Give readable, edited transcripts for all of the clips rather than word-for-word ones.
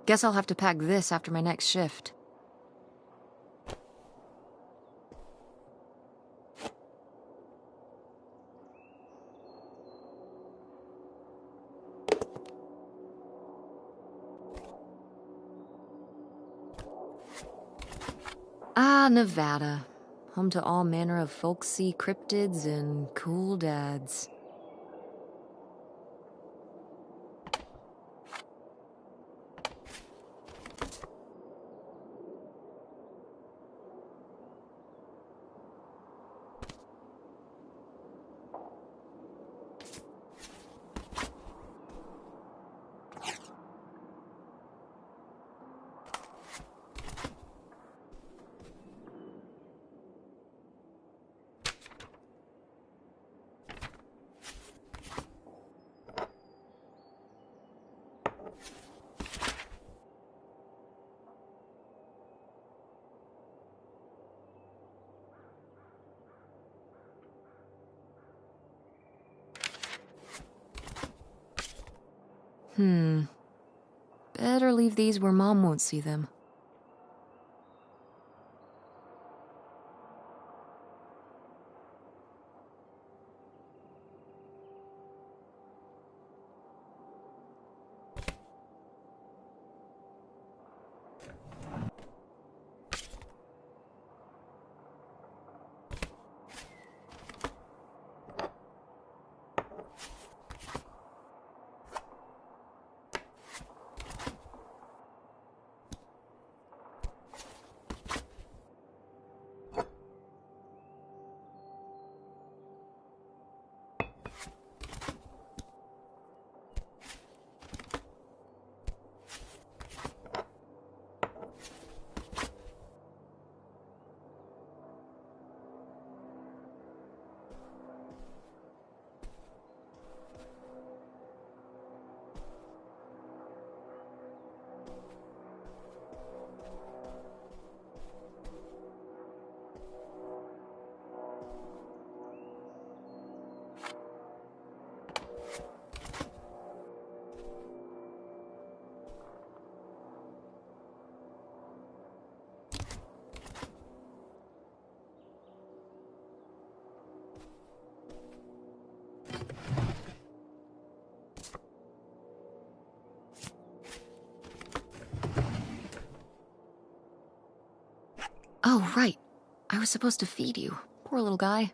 Guess I'll have to pack this after my next shift. Ah, Nevada. Home to all manner of folksy cryptids and cool dads. Better leave these where Mom won't see them. Oh, right. I was supposed to feed you. Poor little guy.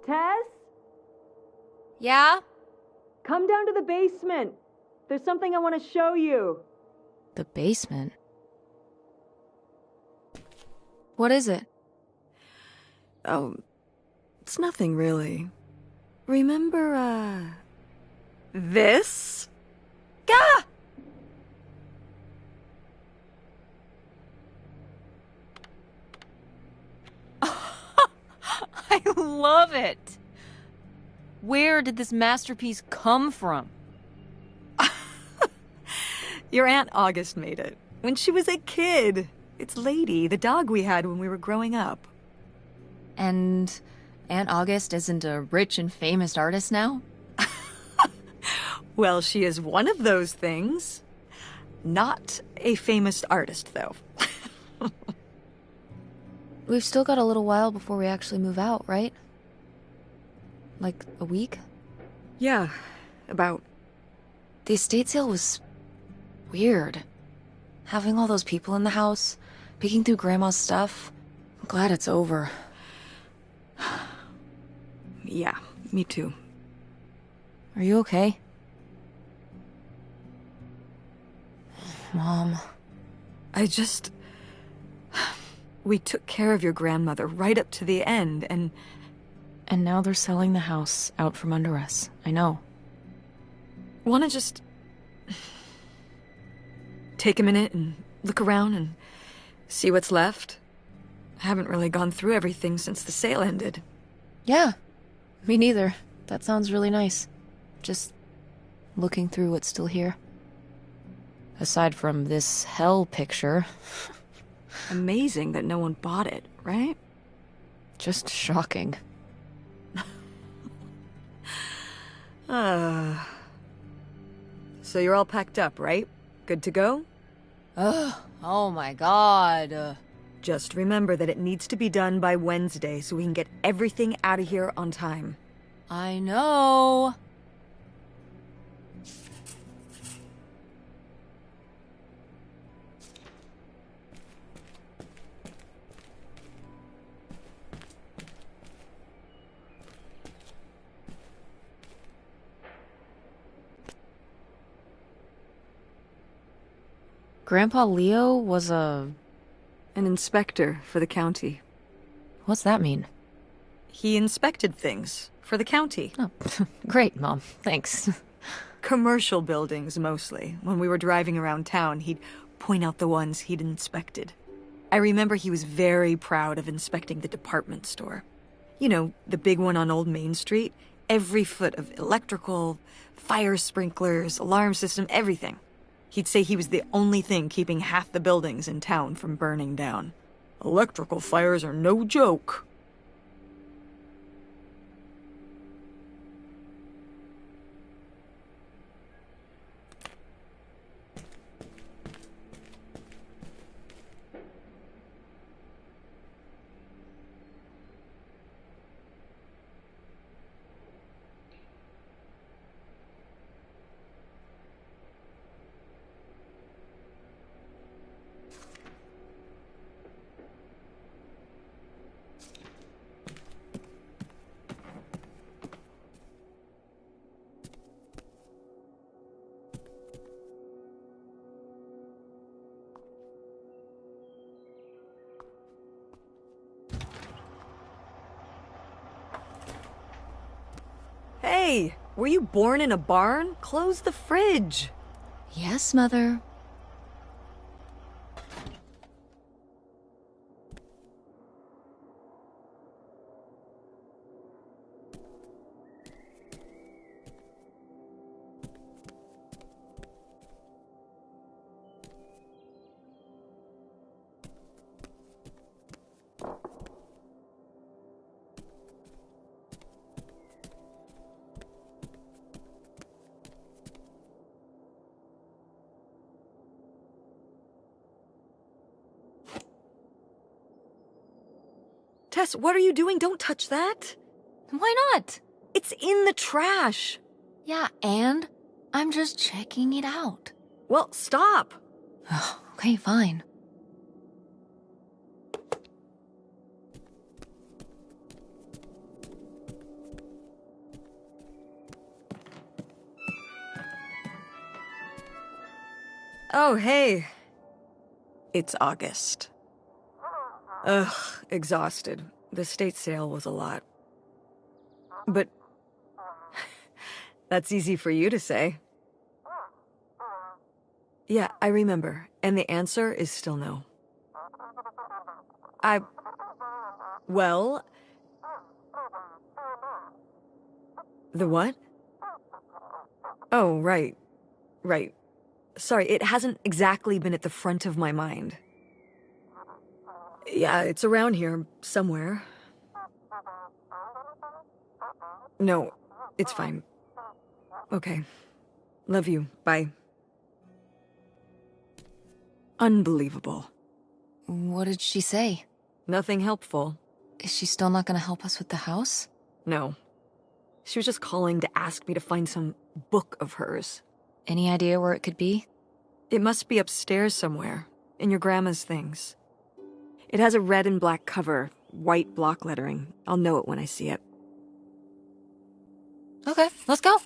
Tess? Yeah? Come down to the basement. There's something I want to show you. The basement? What is it? Oh, it's nothing really. Remember, this? Gah! I love it! Where did this masterpiece come from? Your Aunt August made it. When she was a kid. It's Lady, the dog we had when we were growing up. And Aunt August isn't a rich and famous artist now? Well, she is one of those things. Not a famous artist, though. We've still got a little while before we actually move out, right? Like a week? Yeah, about. The estate sale was weird. Having all those people in the house, picking through Grandma's stuff. I'm glad it's over. Yeah, me too. Are you okay? Mom. We took care of your grandmother right up to the end, and now they're selling the house out from under us. I know. wanna just take a minute and look around and see what's left? I haven't really gone through everything since the sale ended. Yeah, me neither. That sounds really nice. Just looking through what's still here. Aside from this hell picture. Amazing that no one bought it, right? Just shocking. So you're all packed up, right? Good to go? Ugh, oh my god. Just remember that it needs to be done by Wednesday so we can get everything out of here on time. I know. Grandpa Leo was An inspector for the county. What's that mean? He inspected things for the county. Oh, great, Mom. Thanks. Commercial buildings, mostly. When we were driving around town, he'd point out the ones he'd inspected. I remember he was very proud of inspecting the department store. You know, the big one on Old Main Street. Every foot of electrical, fire sprinklers, alarm system, everything. He'd say he was the only thing keeping half the buildings in town from burning down. Electrical fires are no joke. Hey, were you born in a barn? Close the fridge. Yes, Mother. Tess, what are you doing? Don't touch that. Why not? It's in the trash. Yeah, and I'm just checking it out. Well, stop. Okay, fine. Oh, hey. It's August. Ugh, exhausted. The state sale was a lot. But that's easy for you to say. Yeah, I remember. And the answer is still no. Well... The what? Oh, right. Right. Sorry, it hasn't exactly been at the front of my mind. Yeah, it's around here, somewhere. No, it's fine. Okay. Love you. Bye. Unbelievable. What did she say? Nothing helpful. Is she still not gonna help us with the house? No. She was just calling to ask me to find some book of hers. Any idea where it could be? It must be upstairs somewhere, in your grandma's things. It has a red and black cover, white block lettering. I'll know it when I see it. Okay, let's go.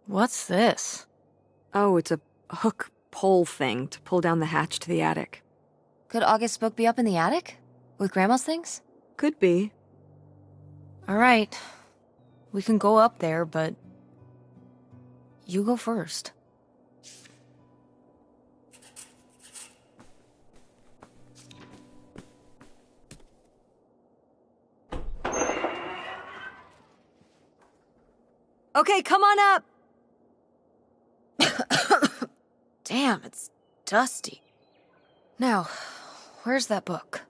What's this? Oh, it's a hook pole thing to pull down the hatch to the attic. Could August's book be up in the attic? With Grandma's things? Could be. Alright. We can go up there, but... you go first. Okay, come on up! Damn, it's dusty. Now, where's that book?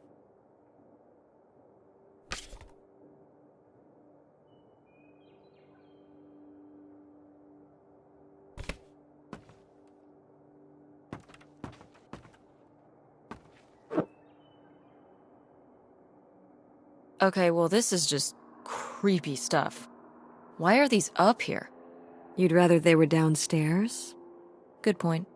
Okay, well, this is just creepy stuff. Why are these up here? You'd rather they were downstairs? Good point.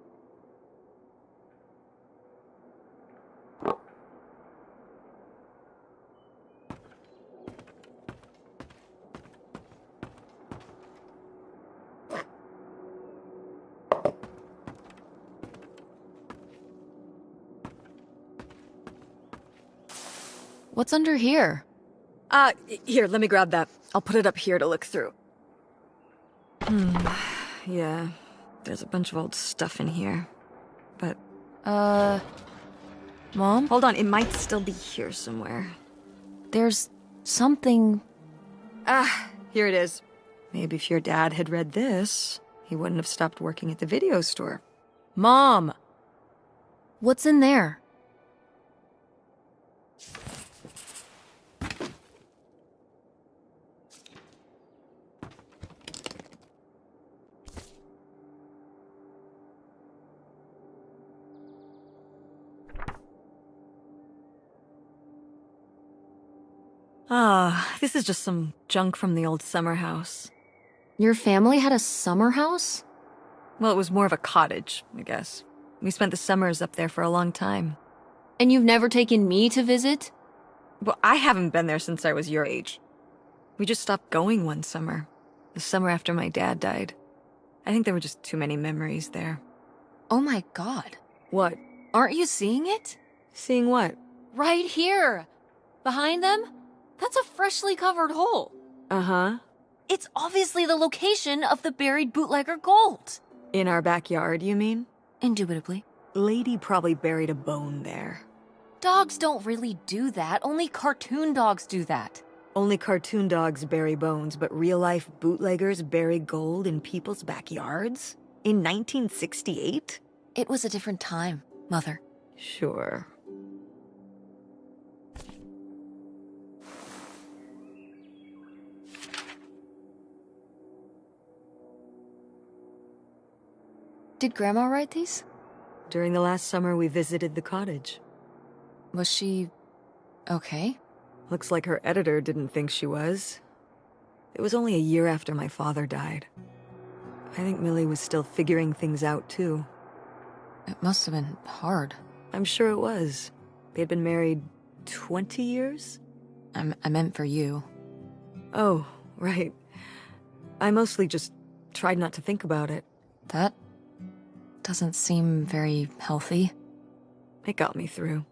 What's under here? Here, let me grab that. I'll put it up here to look through. Yeah, there's a bunch of old stuff in here. But... Mom? hold on, it might still be here somewhere. There's something... Here it is. Maybe if your dad had read this, he wouldn't have stopped working at the video store. Mom! What's in there? This is just some junk from the old summer house. Your family had a summer house? Well, it was more of a cottage, I guess. We spent the summers up there for a long time. And you've never taken me to visit? Well, I haven't been there since I was your age. We just stopped going one summer. The summer after my dad died. I think there were just too many memories there. Oh my god. What? Aren't you seeing it? Seeing what? Right here! Behind them? That's a freshly covered hole. Uh-huh. It's obviously the location of the buried bootlegger gold. In our backyard, you mean? Indubitably. Lady probably buried a bone there. Dogs don't really do that. Only cartoon dogs do that. Only cartoon dogs bury bones, but real-life bootleggers bury gold in people's backyards? In 1968? It was a different time, Mother. Sure. Did Grandma write these? During the last summer, we visited the cottage. Was she... okay? Looks like her editor didn't think she was. It was only a year after my father died. I think Millie was still figuring things out, too. It must have been hard. I'm sure it was. They had been married 20 years? I meant for you. Oh, right. I mostly just tried not to think about it. That doesn't seem very healthy. It got me through.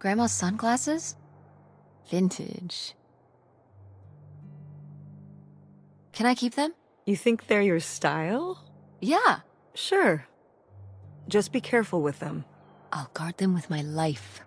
Grandma's sunglasses? Vintage. Can I keep them? You think they're your style? Yeah. Sure. Just be careful with them. I'll guard them with my life.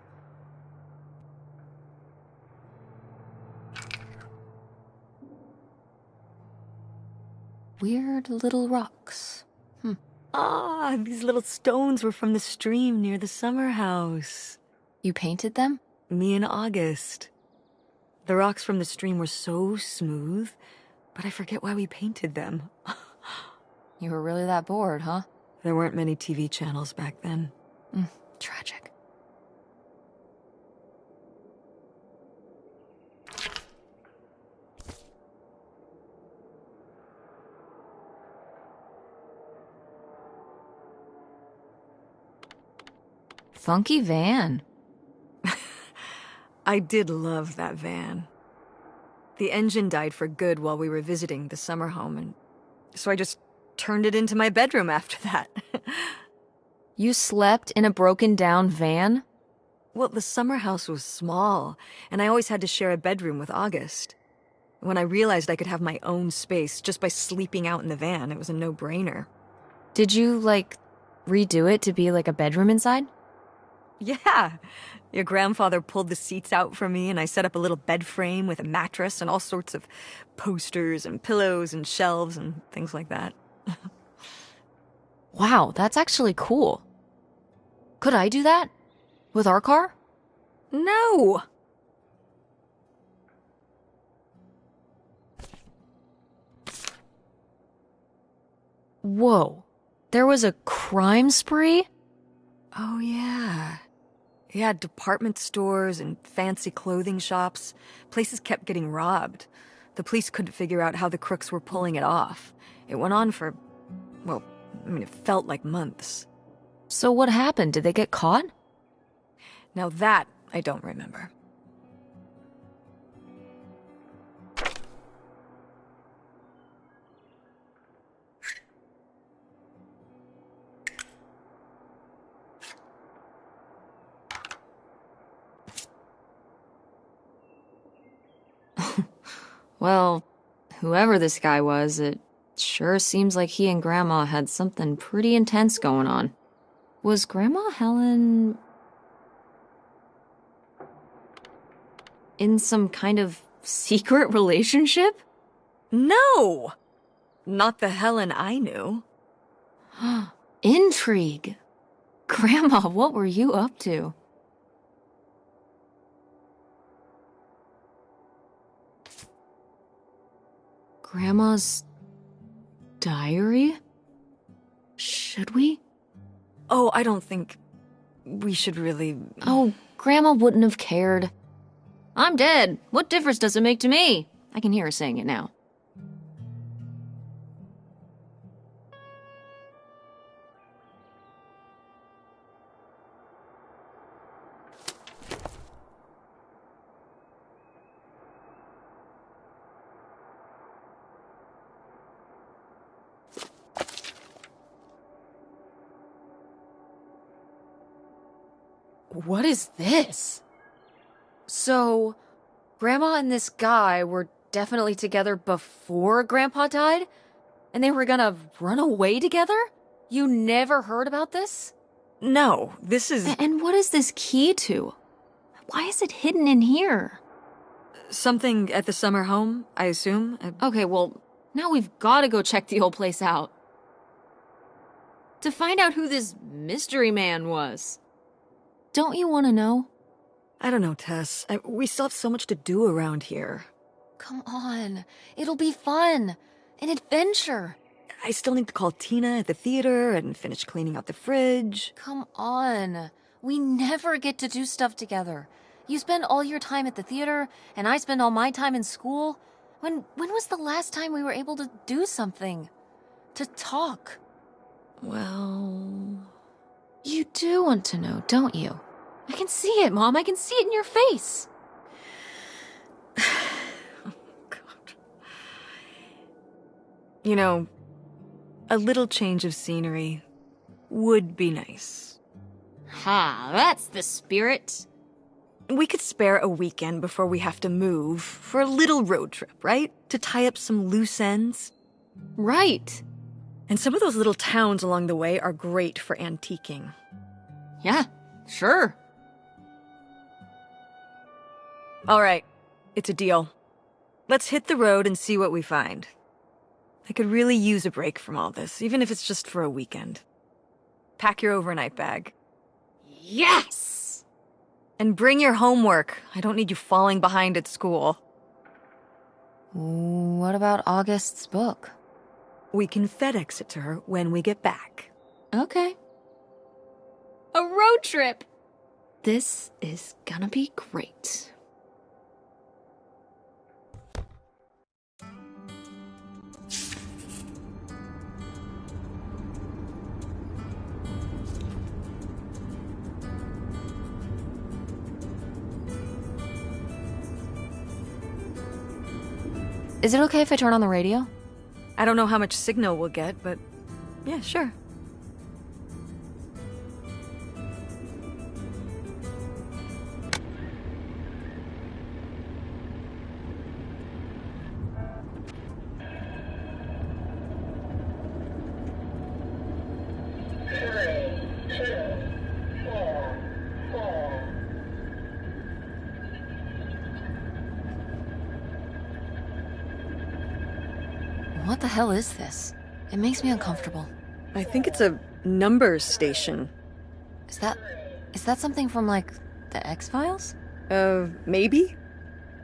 Weird little rocks. These little stones were from the stream near the summer house. You painted them? Me and August. The rocks from the stream were so smooth, but I forget why we painted them. You were really that bored, huh? There weren't many TV channels back then. Tragic. Funky van. I did love that van. The engine died for good while we were visiting the summer home, and so I just turned it into my bedroom after that. You slept in a broken-down van? Well, the summer house was small, and I always had to share a bedroom with August. When I realized I could have my own space just by sleeping out in the van, it was a no-brainer. Did you, redo it to be like a bedroom inside? Yeah. Your grandfather pulled the seats out for me, and I set up a little bed frame with a mattress and all sorts of posters and pillows and shelves and things like that. Wow, that's actually cool. Could I do that? With our car? No! Whoa. There was a crime spree? Oh, yeah. Yeah, department stores and fancy clothing shops. Places kept getting robbed. The police couldn't figure out how the crooks were pulling it off. It went on for, well, it felt like months. So what happened? Did they get caught? Now that I don't remember. Well, whoever this guy was, it sure seems like he and Grandma had something pretty intense going on. Was Grandma Helen in some kind of secret relationship? No! Not the Helen I knew. Intrigue. Grandma, what were you up to? Grandma's diary? Should we? Oh, I don't think we should really... Oh, Grandma wouldn't have cared. I'm dead. What difference does it make to me? I can hear her saying it now. What is this? So, Grandma and this guy were definitely together before Grandpa died? And they were gonna run away together? You never heard about this? No, this is... And what is this key to? Why is it hidden in here? Something at the summer home, I assume? Okay, well, now we've gotta go check the old place out. To find out who this mystery man was. Don't you want to know? I don't know, Tess. We still have so much to do around here. Come on. It'll be fun. An adventure. I still need to call Tina at the theater and finish cleaning out the fridge. Come on. We never get to do stuff together. You spend all your time at the theater, and I spend all my time in school. When was the last time we were able to do something? To talk? Well... You do want to know, don't you? I can see it, Mom. I can see it in your face. Oh, God. You know, a little change of scenery would be nice. Ha, that's the spirit. We could spare a weekend before we have to move for a little road trip, right? To tie up some loose ends. Right. And some of those little towns along the way are great for antiquing. Yeah, sure. All right, it's a deal. Let's hit the road and see what we find. I could really use a break from all this, even if it's just for a weekend. Pack your overnight bag. Yes! And bring your homework. I don't need you falling behind at school. What about August's book? We can FedEx it to her when we get back. Okay. A road trip! This is gonna be great. Is it okay if I turn on the radio? I don't know how much signal we'll get, but yeah, sure. What the hell is this? It makes me uncomfortable. I think it's a numbers station. Is that something from, like, the X-Files? Maybe?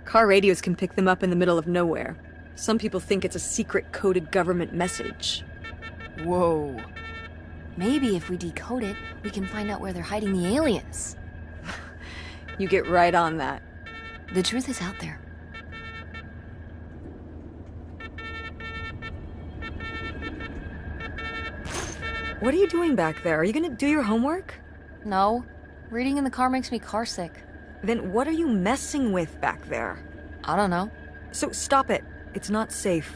Car radios can pick them up in the middle of nowhere. Some people think it's a secret coded government message. Whoa. Maybe if we decode it, we can find out where they're hiding the aliens. You get right on that. The truth is out there. What are you doing back there? Are you gonna do your homework? No. Reading in the car makes me carsick. Then what are you messing with back there? I don't know. So stop it. It's not safe.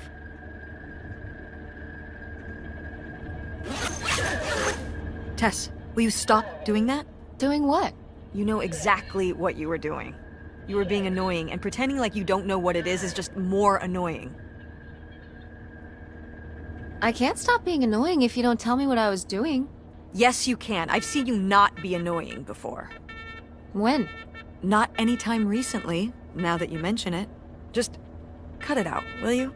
Tess, will you stop doing that? Doing what? You know exactly what you were doing. You were being annoying, and pretending like you don't know what it is just more annoying. I can't stop being annoying if you don't tell me what I was doing. Yes, you can. I've seen you not be annoying before. When? Not anytime recently, now that you mention it. Just cut it out, will you?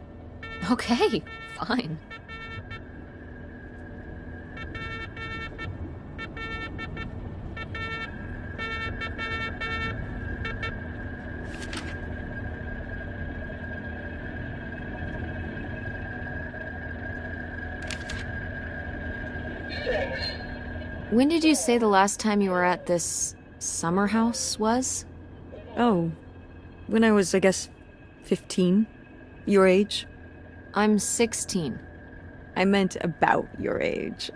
Okay, fine. When did you say the last time you were at this summer house was? Oh, when I was, I guess, 15. Your age? I'm 16. I meant about your age.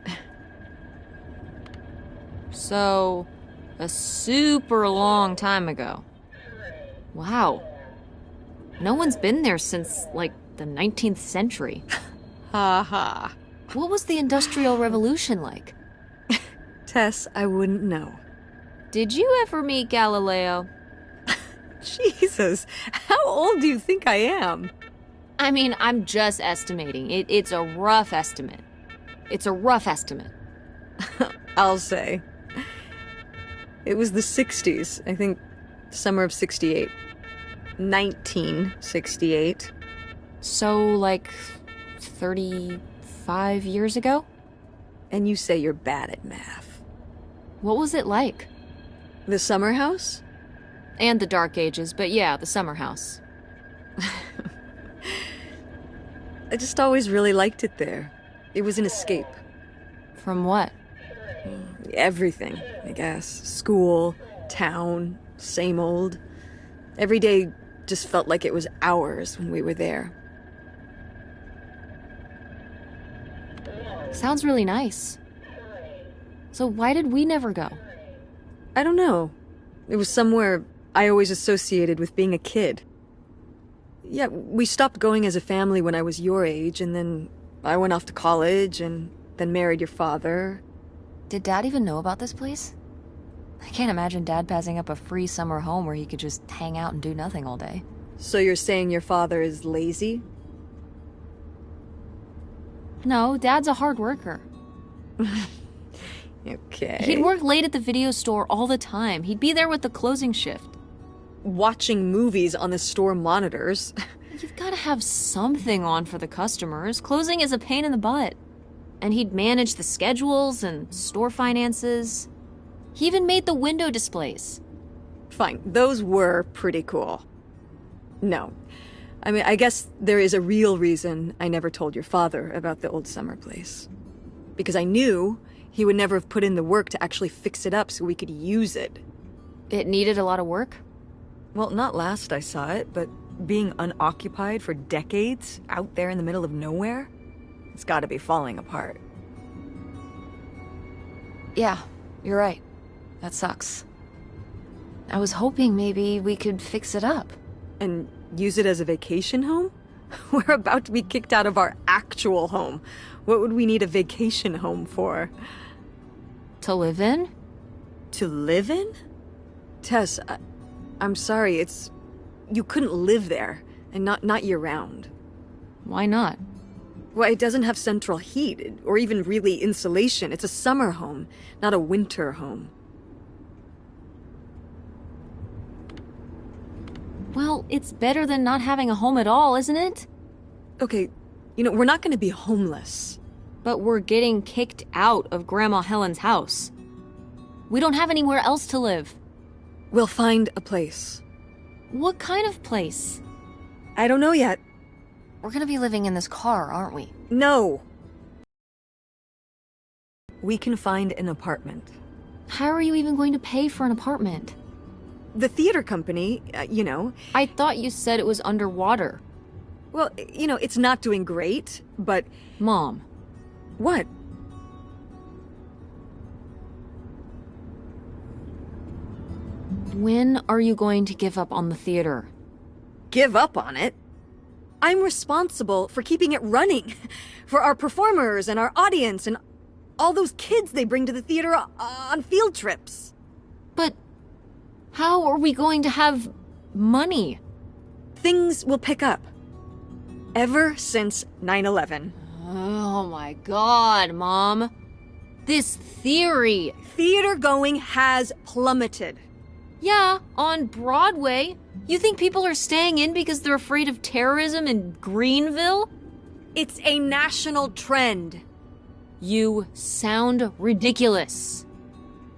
So, a super long time ago. Wow. No one's been there since, like, the 19th century. Ha ha. What was the Industrial Revolution like? Tess, I wouldn't know. Did you ever meet Galileo? Jesus, how old do you think I am? I mean, I'm just estimating. It's a rough estimate. It's a rough estimate. I'll say. It was the 60s, I think, summer of 68. 1968. So, like, 35 years ago? And you say you're bad at math. What was it like? The summer house? And the Dark Ages, but yeah, the summer house. I just always really liked it there. It was an escape. From what? Everything, I guess. School, town, same old. Every day just felt like it was hours when we were there. Sounds really nice. So why did we never go? I don't know. It was somewhere I always associated with being a kid. Yeah, we stopped going as a family when I was your age, and then I went off to college, and then married your father. Did Dad even know about this place? I can't imagine Dad passing up a free summer home where he could just hang out and do nothing all day. So you're saying your father is lazy? No, Dad's a hard worker. Okay. He'd work late at the video store all the time. He'd be there with the closing shift. Watching movies on the store monitors. You've got to have something on for the customers. Closing is a pain in the butt. And he'd manage the schedules and store finances. He even made the window displays. Fine, those were pretty cool. No. I mean, I guess there is a real reason I never told your father about the old summer place. Because I knew He would never have put in the work to actually fix it up so we could use it. It needed a lot of work? Well, not last I saw it, but being unoccupied for decades, out there in the middle of nowhere, it's gotta be falling apart. Yeah, you're right. That sucks. I was hoping maybe we could fix it up. And use it as a vacation home? We're about to be kicked out of our actual home. What would we need a vacation home for? To live in? To live in? Tess, I'm sorry, you couldn't live there, and not year-round. Why not? Well, it doesn't have central heat, or even really insulation. It's a summer home, not a winter home. Well, it's better than not having a home at all, isn't it? Okay, we're not gonna be homeless. But we're getting kicked out of Grandma Helen's house. We don't have anywhere else to live. We'll find a place. What kind of place? I don't know yet. We're gonna be living in this car, aren't we? No. We can find an apartment. How are you even going to pay for an apartment? The theater company, I thought you said it was underwater. Well, it's not doing great, but... Mom. What? When are you going to give up on the theater? Give up on it? I'm responsible for keeping it running. For our performers and our audience and all those kids they bring to the theater on field trips. But how are we going to have money? Things will pick up. Ever since 9/11. Oh my god, Mom. This theory. Theater going has plummeted. Yeah, on Broadway. You think people are staying in because they're afraid of terrorism in Greenville? It's a national trend. You sound ridiculous.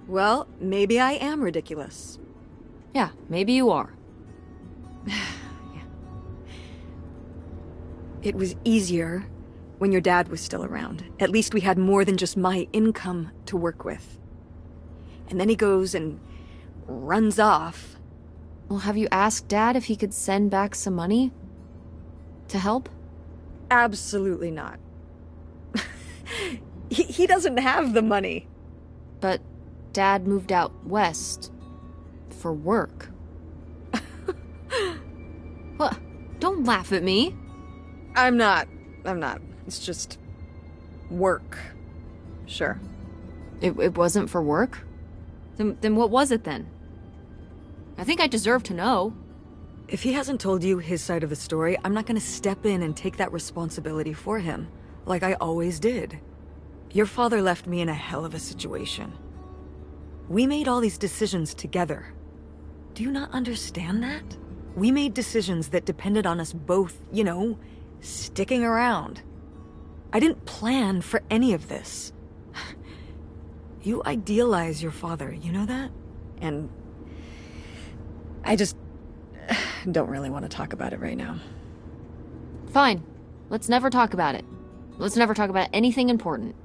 Well, maybe I am ridiculous. Yeah, maybe you are. Yeah. It was easier when your dad was still around. At least we had more than just my income to work with. And then he goes and runs off. Well, have you asked Dad if he could send back some money? To help? Absolutely not. He doesn't have the money. But Dad moved out west for work. What? Don't laugh at me. I'm not. It's just work. Sure. It wasn't for work? Then what was it then? I think I deserve to know. If he hasn't told you his side of the story, I'm not gonna step in and take that responsibility for him, like I always did. Your father left me in a hell of a situation. We made all these decisions together. Do you not understand that? We made decisions that depended on us both, sticking around. I didn't plan for any of this. You idealize your father, you know that? And I just don't really want to talk about it right now. Fine. Let's never talk about it. Let's never talk about anything important.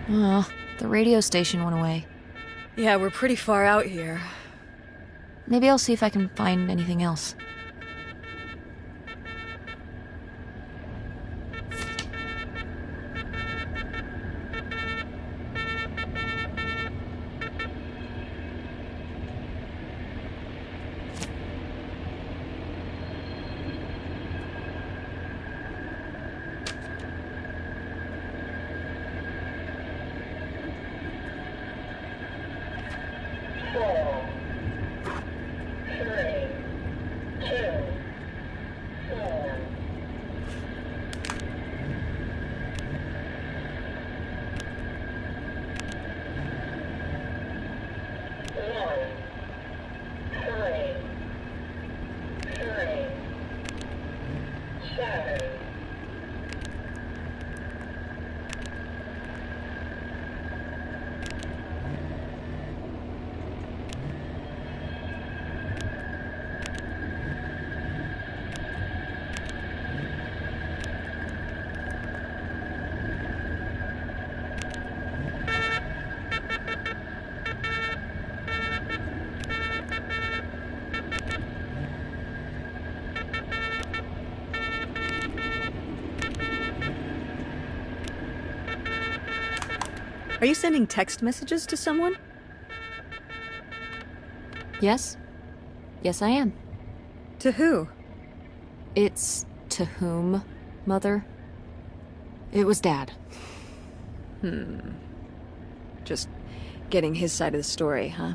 The radio station went away. Yeah, we're pretty far out here. Maybe I'll see if I can find anything else. Are you sending text messages to someone? Yes? Yes, I am. To who? It's to whom, Mother? It was Dad. Just getting his side of the story, huh?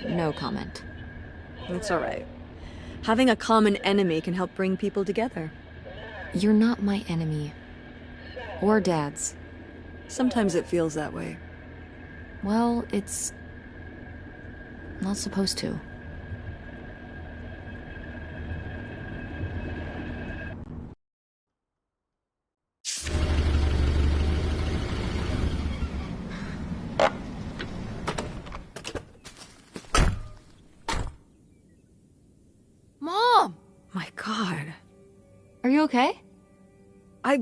No comment. That's all right. Having a common enemy can help bring people together. You're not my enemy. Or Dad's. Sometimes it feels that way. Well, it's not supposed to. Mom! My God. Are you okay? I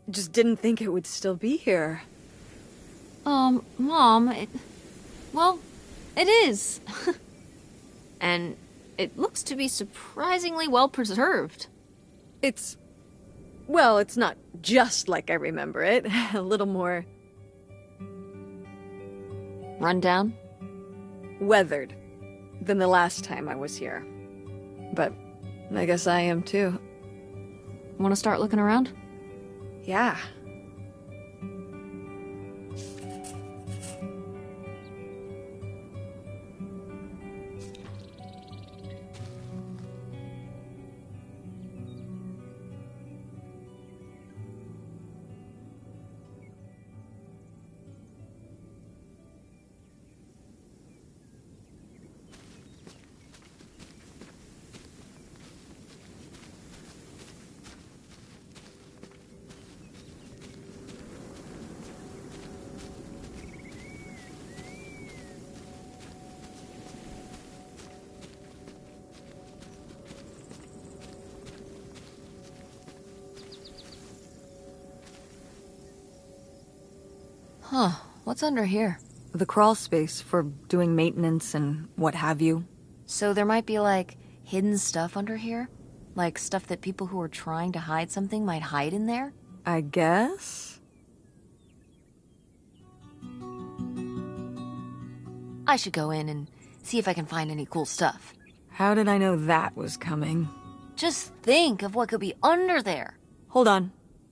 just didn't think it would still be here. Mom, well, it is. And it looks to be surprisingly well preserved. Well, it's not just like I remember it. A little more Run down? weathered than the last time I was here. But I guess I am too. Want to start looking around? Yeah. Huh, what's under here? The crawl space for doing maintenance and what have you. So there might be, like, hidden stuff under here? Like stuff that people who are trying to hide something might hide in there? I guess? I should go in and see if I can find any cool stuff. How did I know that was coming? Just think of what could be under there. Hold on.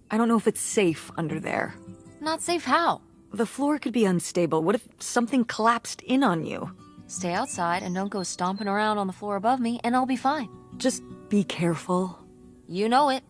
I don't know if it's safe under there. Not safe how? The floor could be unstable. What if something collapsed in on you? Stay outside and don't go stomping around on the floor above me, and I'll be fine. Just be careful. You know it.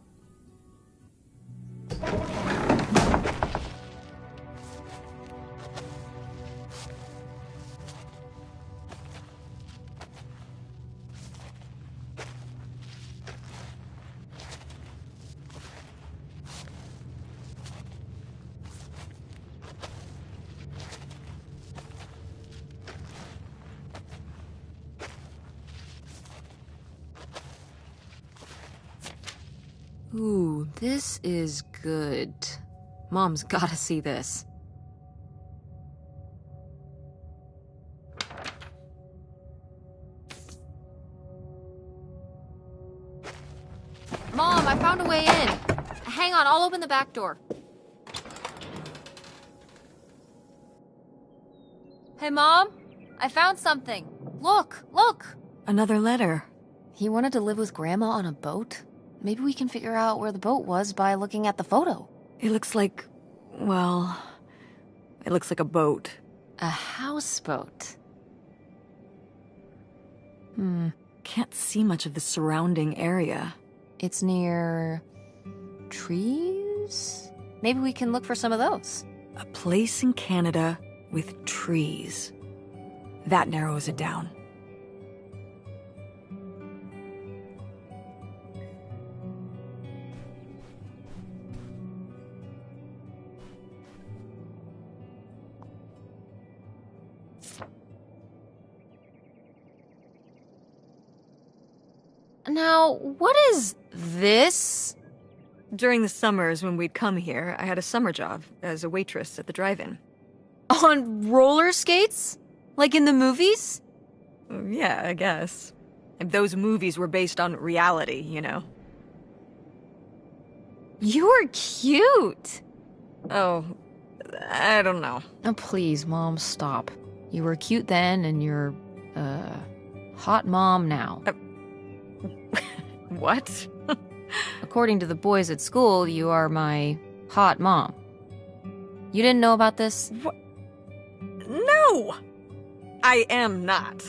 Ooh, this is good. Mom's gotta see this. Mom, I found a way in. Hang on, I'll open the back door. Hey, Mom, I found something. Look, look. Another letter. He wanted to live with Grandma on a boat? Maybe we can figure out where the boat was by looking at the photo. It looks like, well, it looks like a boat. A houseboat. Can't see much of the surrounding area. It's near trees? Maybe we can look for some of those. A place in Canada with trees. That narrows it down. Now, what is this? During the summers when we'd come here, I had a summer job as a waitress at the drive-in. On roller skates? Like in the movies? Yeah, I guess. And those movies were based on reality, you know. You're cute. Oh, I don't know. Oh, please, Mom, stop. You were cute then, and you're, hot mom now. What? According to the boys at school, you are my hot mom. You didn't know about this? What? No! I am not.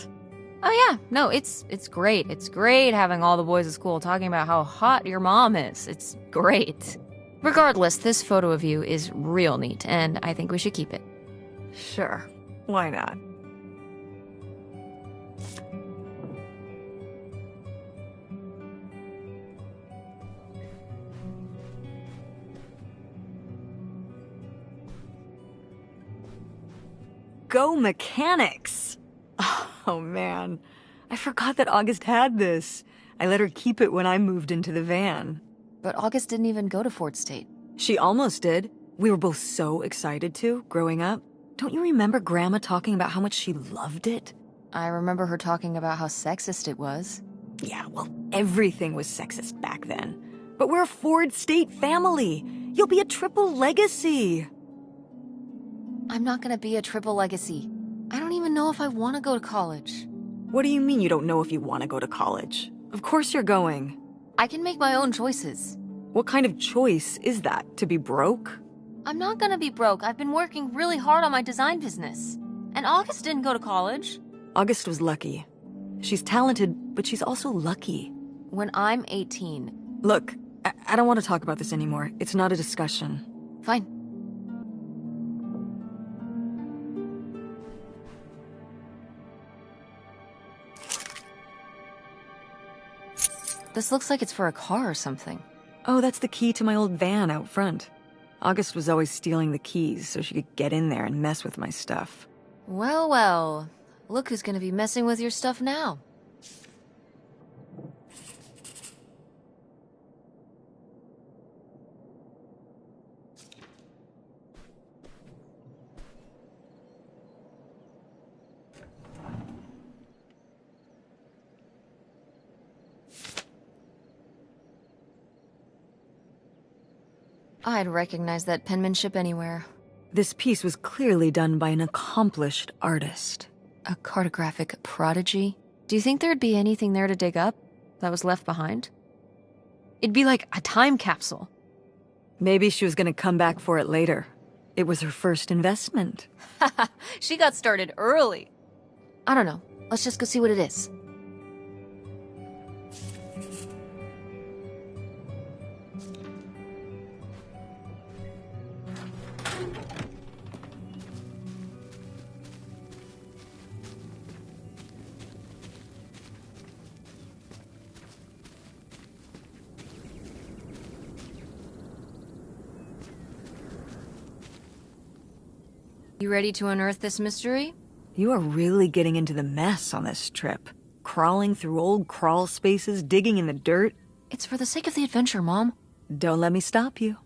Oh yeah, no, it's great. It's great having all the boys at school talking about how hot your mom is. It's great. Regardless, this photo of you is real neat, and I think we should keep it. Sure. Why not? Go mechanics! Oh man, I forgot that August had this. I let her keep it when I moved into the van. But August didn't even go to Fort State. She almost did. We were both so excited to, growing up. Don't you remember Grandma talking about how much she loved it? I remember her talking about how sexist it was. Yeah, well, everything was sexist back then. But we're a Ford State family. You'll be a triple legacy. I'm not gonna be a triple legacy. I don't even know if I want to go to college. What do you mean you don't know if you want to go to college? Of course you're going. I can make my own choices. What kind of choice is that? To be broke? I'm not gonna be broke. I've been working really hard on my design business. And August didn't go to college. August was lucky. She's talented, but she's also lucky. When I'm 18. Look, I don't want to talk about this anymore. It's not a discussion. Fine. This looks like it's for a car or something. Oh, that's the key to my old van out front. August was always stealing the keys so she could get in there and mess with my stuff. Well, well. Look who's gonna be messing with your stuff now. I'd recognize that penmanship anywhere. This piece was clearly done by an accomplished artist. A cartographic prodigy? Do you think there'd be anything there to dig up that was left behind? It'd be like a time capsule. Maybe she was gonna come back for it later. It was her first investment. She got started early. I don't know. Let's just go see what it is. You ready to unearth this mystery? You are really getting into the mess on this trip. Crawling through old crawl spaces, digging in the dirt. It's for the sake of the adventure, Mom. Don't let me stop you.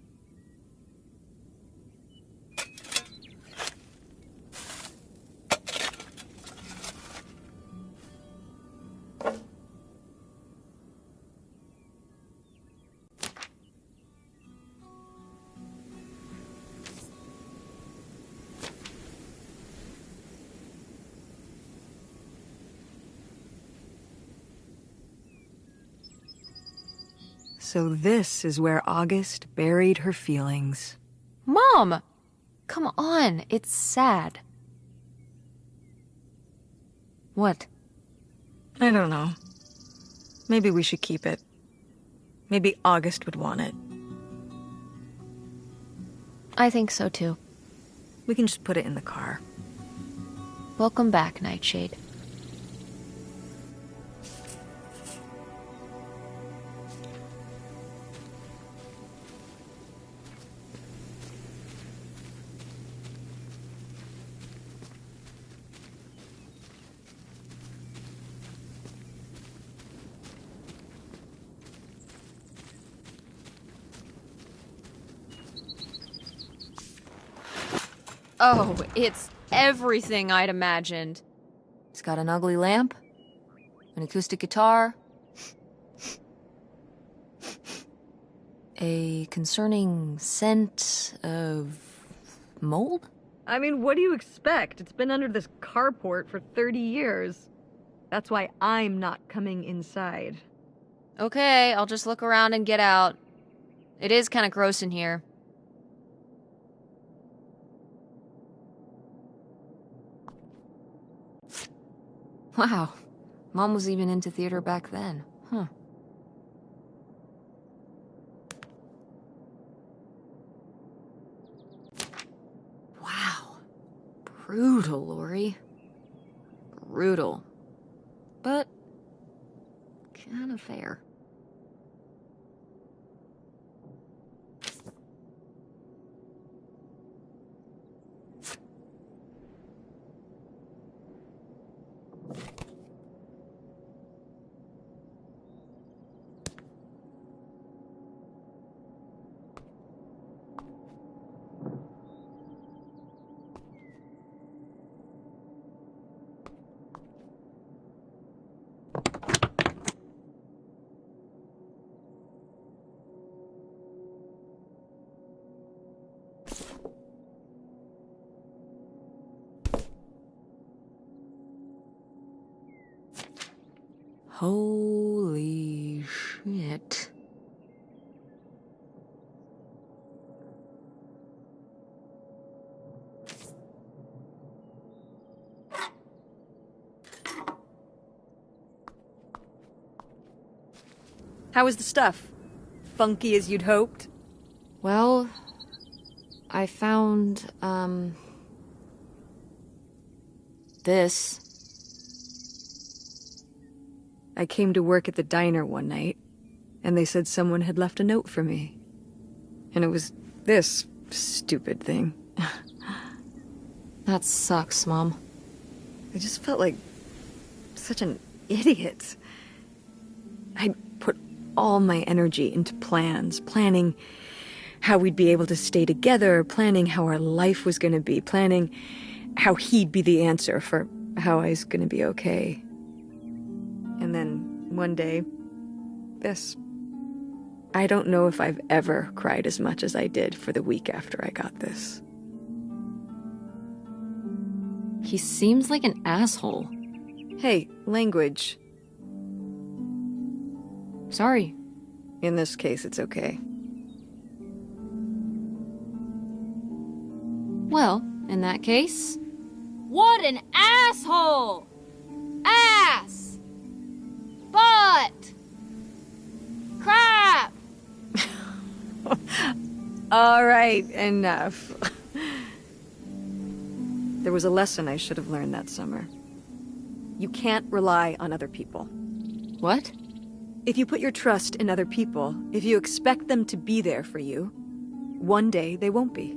So this is where August buried her feelings. Mom! Come on, it's sad. What? I don't know. Maybe we should keep it. Maybe August would want it. I think so too. We can just put it in the car. Welcome back, Nightshade. Oh, it's everything I'd imagined. It's got an ugly lamp, an acoustic guitar. A concerning scent of mold? I mean, what do you expect? It's been under this carport for 30 years. That's why I'm not coming inside. Okay, I'll just look around and get out. It is kind of gross in here. Wow, Mom was even into theater back then. Huh. Wow. Brutal, Lori. Brutal. But kind of fair. Holy shit. How was the stuff? Funky as you'd hoped? Well, I found, this. I came to work at the diner one night, and they said someone had left a note for me. And it was this stupid thing. That sucks, Mom. I just felt like such an idiot. I'd put all my energy into plans, planning how we'd be able to stay together, planning how our life was going to be, planning how he'd be the answer for how I was going to be okay. And then, one day, this. I don't know if I've ever cried as much as I did for the week after I got this. He seems like an asshole. Hey, language. Sorry. In this case, it's okay. Well, in that case... What an asshole! Ass! Butt! Crap! All right, enough. There was a lesson I should have learned that summer. You can't rely on other people. What? If you put your trust in other people, if you expect them to be there for you, one day they won't be.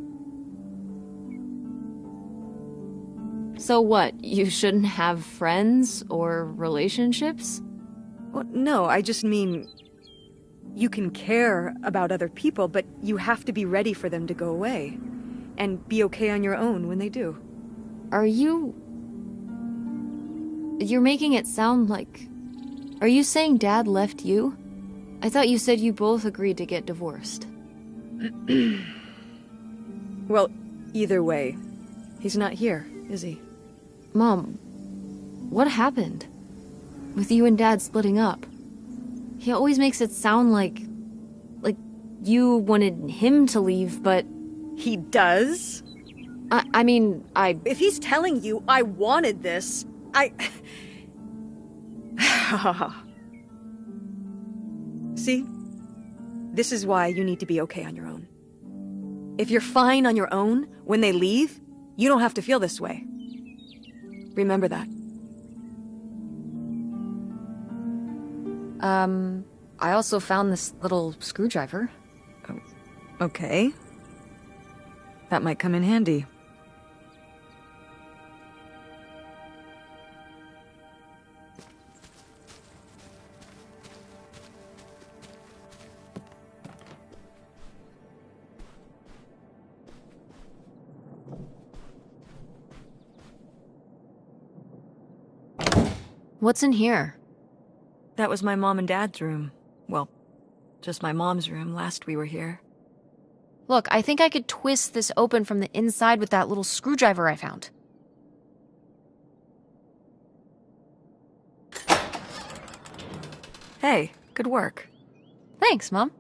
So what, you shouldn't have friends or relationships? Well, no, I just mean... You can care about other people, but you have to be ready for them to go away. And be okay on your own when they do. Are you... You're making it sound like... Are you saying Dad left you? I thought you said you both agreed to get divorced. Well, either way, he's not here, is he? Mom, what happened? With you and Dad splitting up? He always makes it sound like you wanted him to leave, but... He does? I mean, If he's telling you I wanted this, See? This is why you need to be okay on your own. If you're fine on your own, when they leave, you don't have to feel this way. Remember that. I also found this little screwdriver. Oh, okay. That might come in handy. What's in here? That was my mom and dad's room. Well, Just my mom's room last we were here. Look, I think I could twist this open from the inside with that little screwdriver I found. Hey, good work. Thanks, Mom.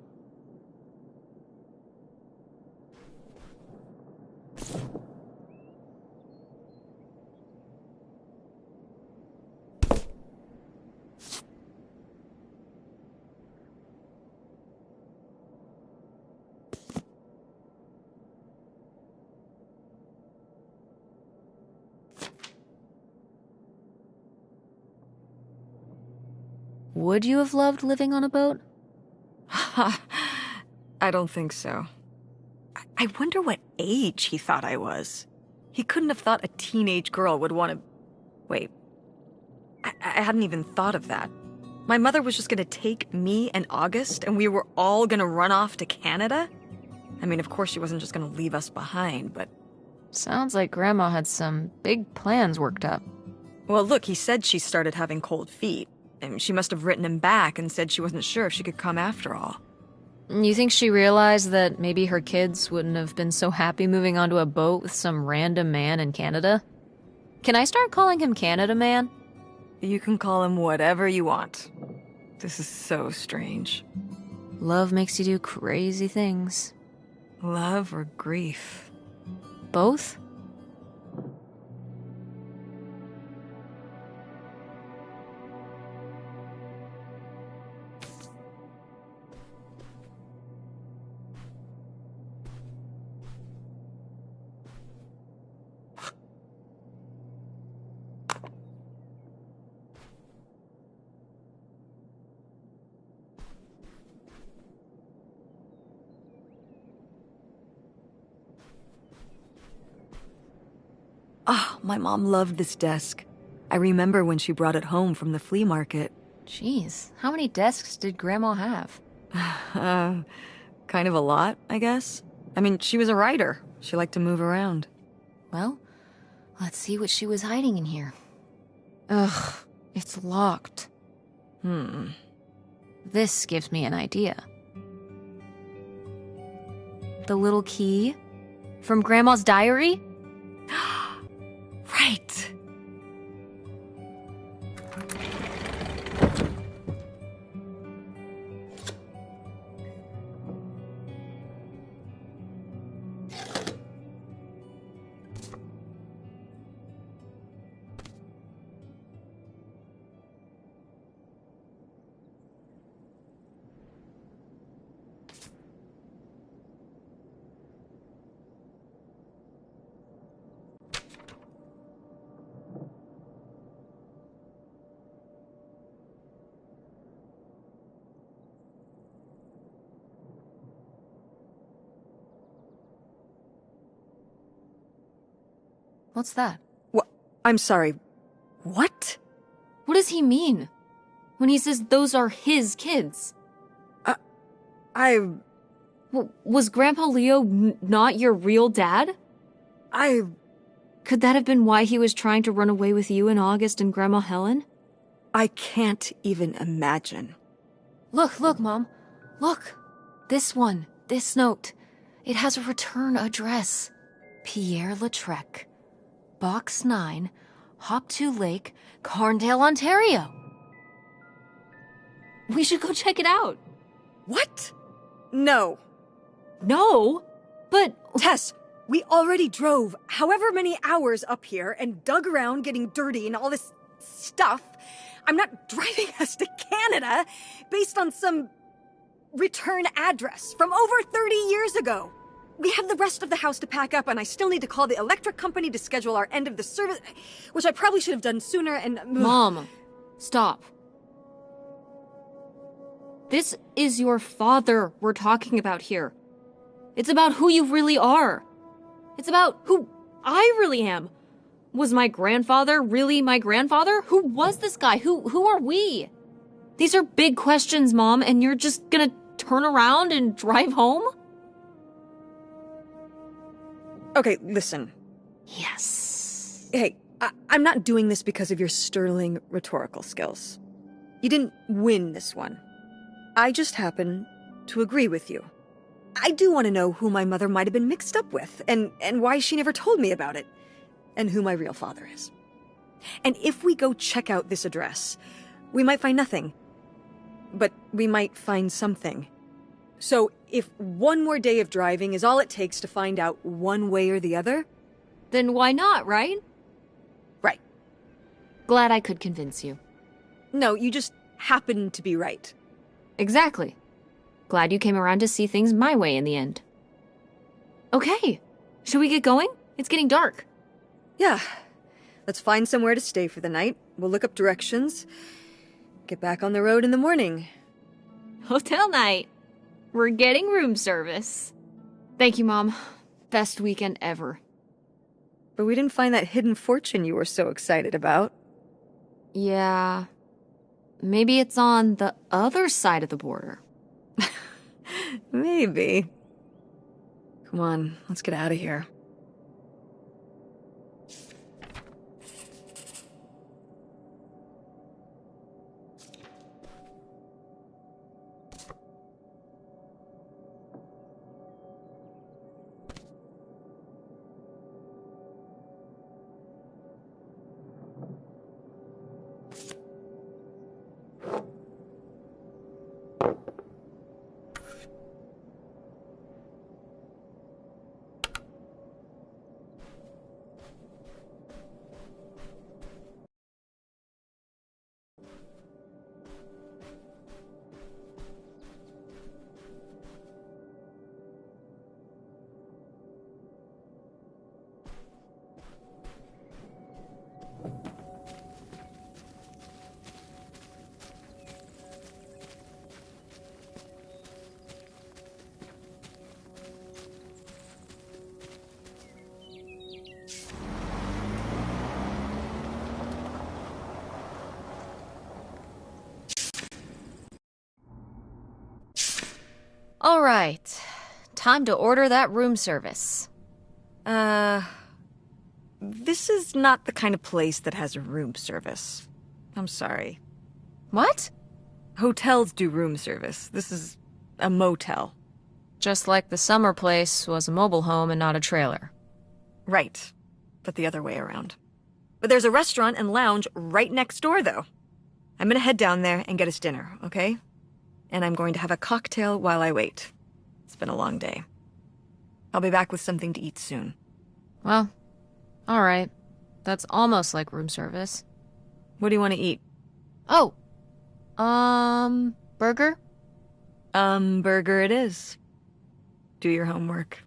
Would you have loved living on a boat? I don't think so. I wonder what age he thought I was. He couldn't have thought a teenage girl would want to... Wait. I hadn't even thought of that. My mother was just gonna take me and August, and we were all gonna run off to Canada? I mean, of course she wasn't just gonna leave us behind, but... Sounds like Grandma had some big plans worked up. Well, look, he said she started having cold feet. And she must have written him back and said she wasn't sure if she could come after all. You think she realized that maybe her kids wouldn't have been so happy moving onto a boat with some random man in Canada? Can I start calling him Canada Man? You can call him whatever you want. This is so strange. Love makes you do crazy things. Love or grief? Both? Ah, my mom loved this desk. I remember when she brought it home from the flea market. Jeez, how many desks did Grandma have? Kind of a lot, I guess. I mean, she was a writer. She liked to move around. Well, let's see what she was hiding in here. Ugh, it's locked. This gives me an idea. The little key? From Grandma's diary? Right. What's that? What? I'm sorry. What? What does he mean? When he says those are his kids? Was Grandpa Leo not your real dad? Could that have been why he was trying to run away with you and August and Grandma Helen? I can't even imagine. Look, Mom. Look. This one. This note. It has a return address. Pierre Lautrec. Box 9, Hop2 Lake, Carndale, Ontario. We should go check it out. What? No. No? But... Tess, we already drove however many hours up here and dug around getting dirty and all this stuff. I'm not driving us to Canada based on some return address from over 30 years ago. We have the rest of the house to pack up, and I still need to call the electric company to schedule our end of the service, which I probably should have done sooner, and... Mom, stop. This is your father we're talking about here. It's about who you really are. It's about who I really am. Was my grandfather really my grandfather? Who was this guy? Who are we? These are big questions, Mom, and you're just gonna turn around and drive home? Okay, listen. Yes. Hey, I'm not doing this because of your sterling rhetorical skills. You didn't win this one. I just happen to agree with you. I do want to know who my mother might have been mixed up with, and why she never told me about it, and who my real father is. And if we go check out this address, we might find nothing. But we might find something. So if one more day of driving is all it takes to find out one way or the other... Then why not, right? Right. Glad I could convince you. No, you just happen to be right. Exactly. Glad you came around to see things my way in the end. Okay, should we get going? It's getting dark. Yeah. Let's find somewhere to stay for the night. We'll look up directions. Get back on the road in the morning. Hotel night. We're getting room service. Thank you, Mom. Best weekend ever. But we didn't find that hidden fortune you were so excited about. Yeah. Maybe it's on the other side of the border. Maybe. Come on, let's get out of here. All right. Time to order that room service. This is not the kind of place that has room service. I'm sorry. What? Hotels do room service. This is a motel. Just like the summer place was a mobile home and not a trailer. Right. But the other way around. But there's a restaurant and lounge right next door, though. I'm gonna head down there and get us dinner, okay? And I'm going to have a cocktail while I wait. It's been a long day. I'll be back with something to eat soon. Well, all right. That's almost like room service. What do you want to eat? Oh, burger? Burger it is. Do your homework.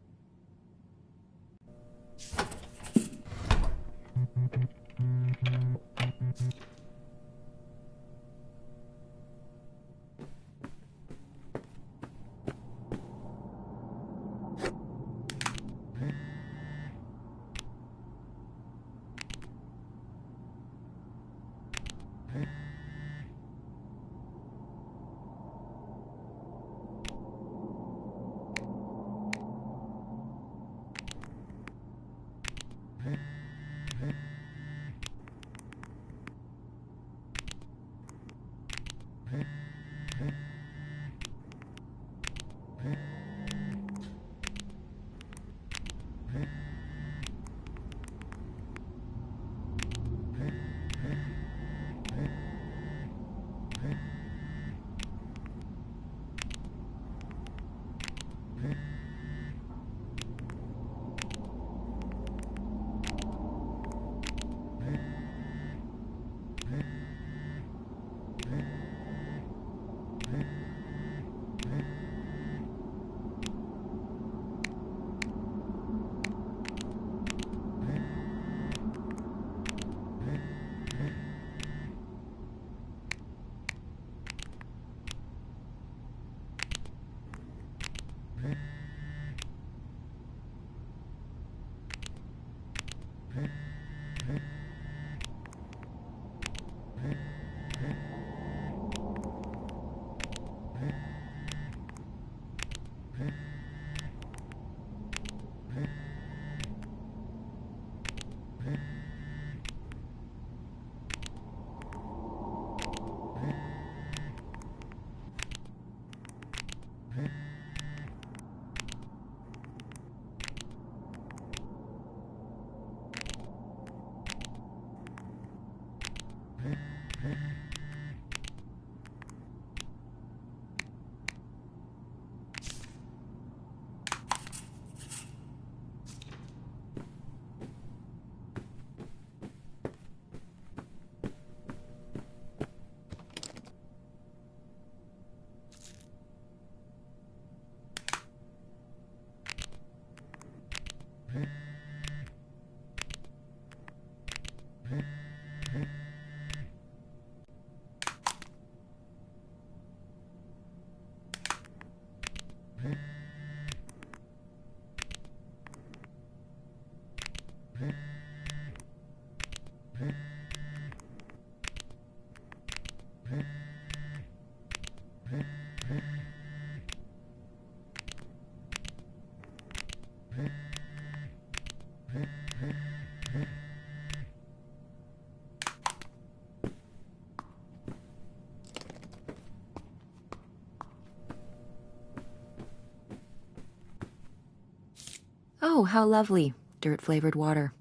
Oh, how lovely. Dirt-flavored water.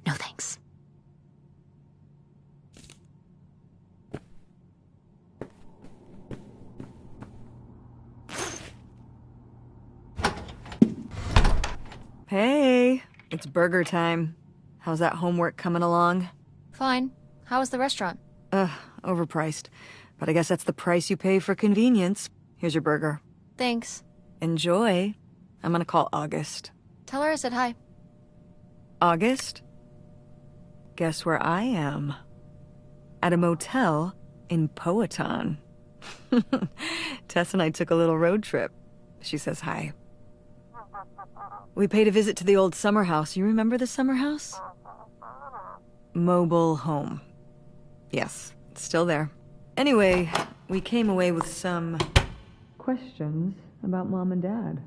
No thanks. Hey, it's burger time. How's that homework coming along? Fine. How was the restaurant? Overpriced. But I guess that's the price you pay for convenience. Here's your burger. Thanks. Enjoy. I'm gonna call August. Tell her I said hi. August? Guess where I am? At a motel in Powhatan. Tess and I took a little road trip. She says hi. We paid a visit to the old summer house. You remember the summer house? Mobile home. Yes, it's still there. Anyway, we came away with some questions about Mom and Dad.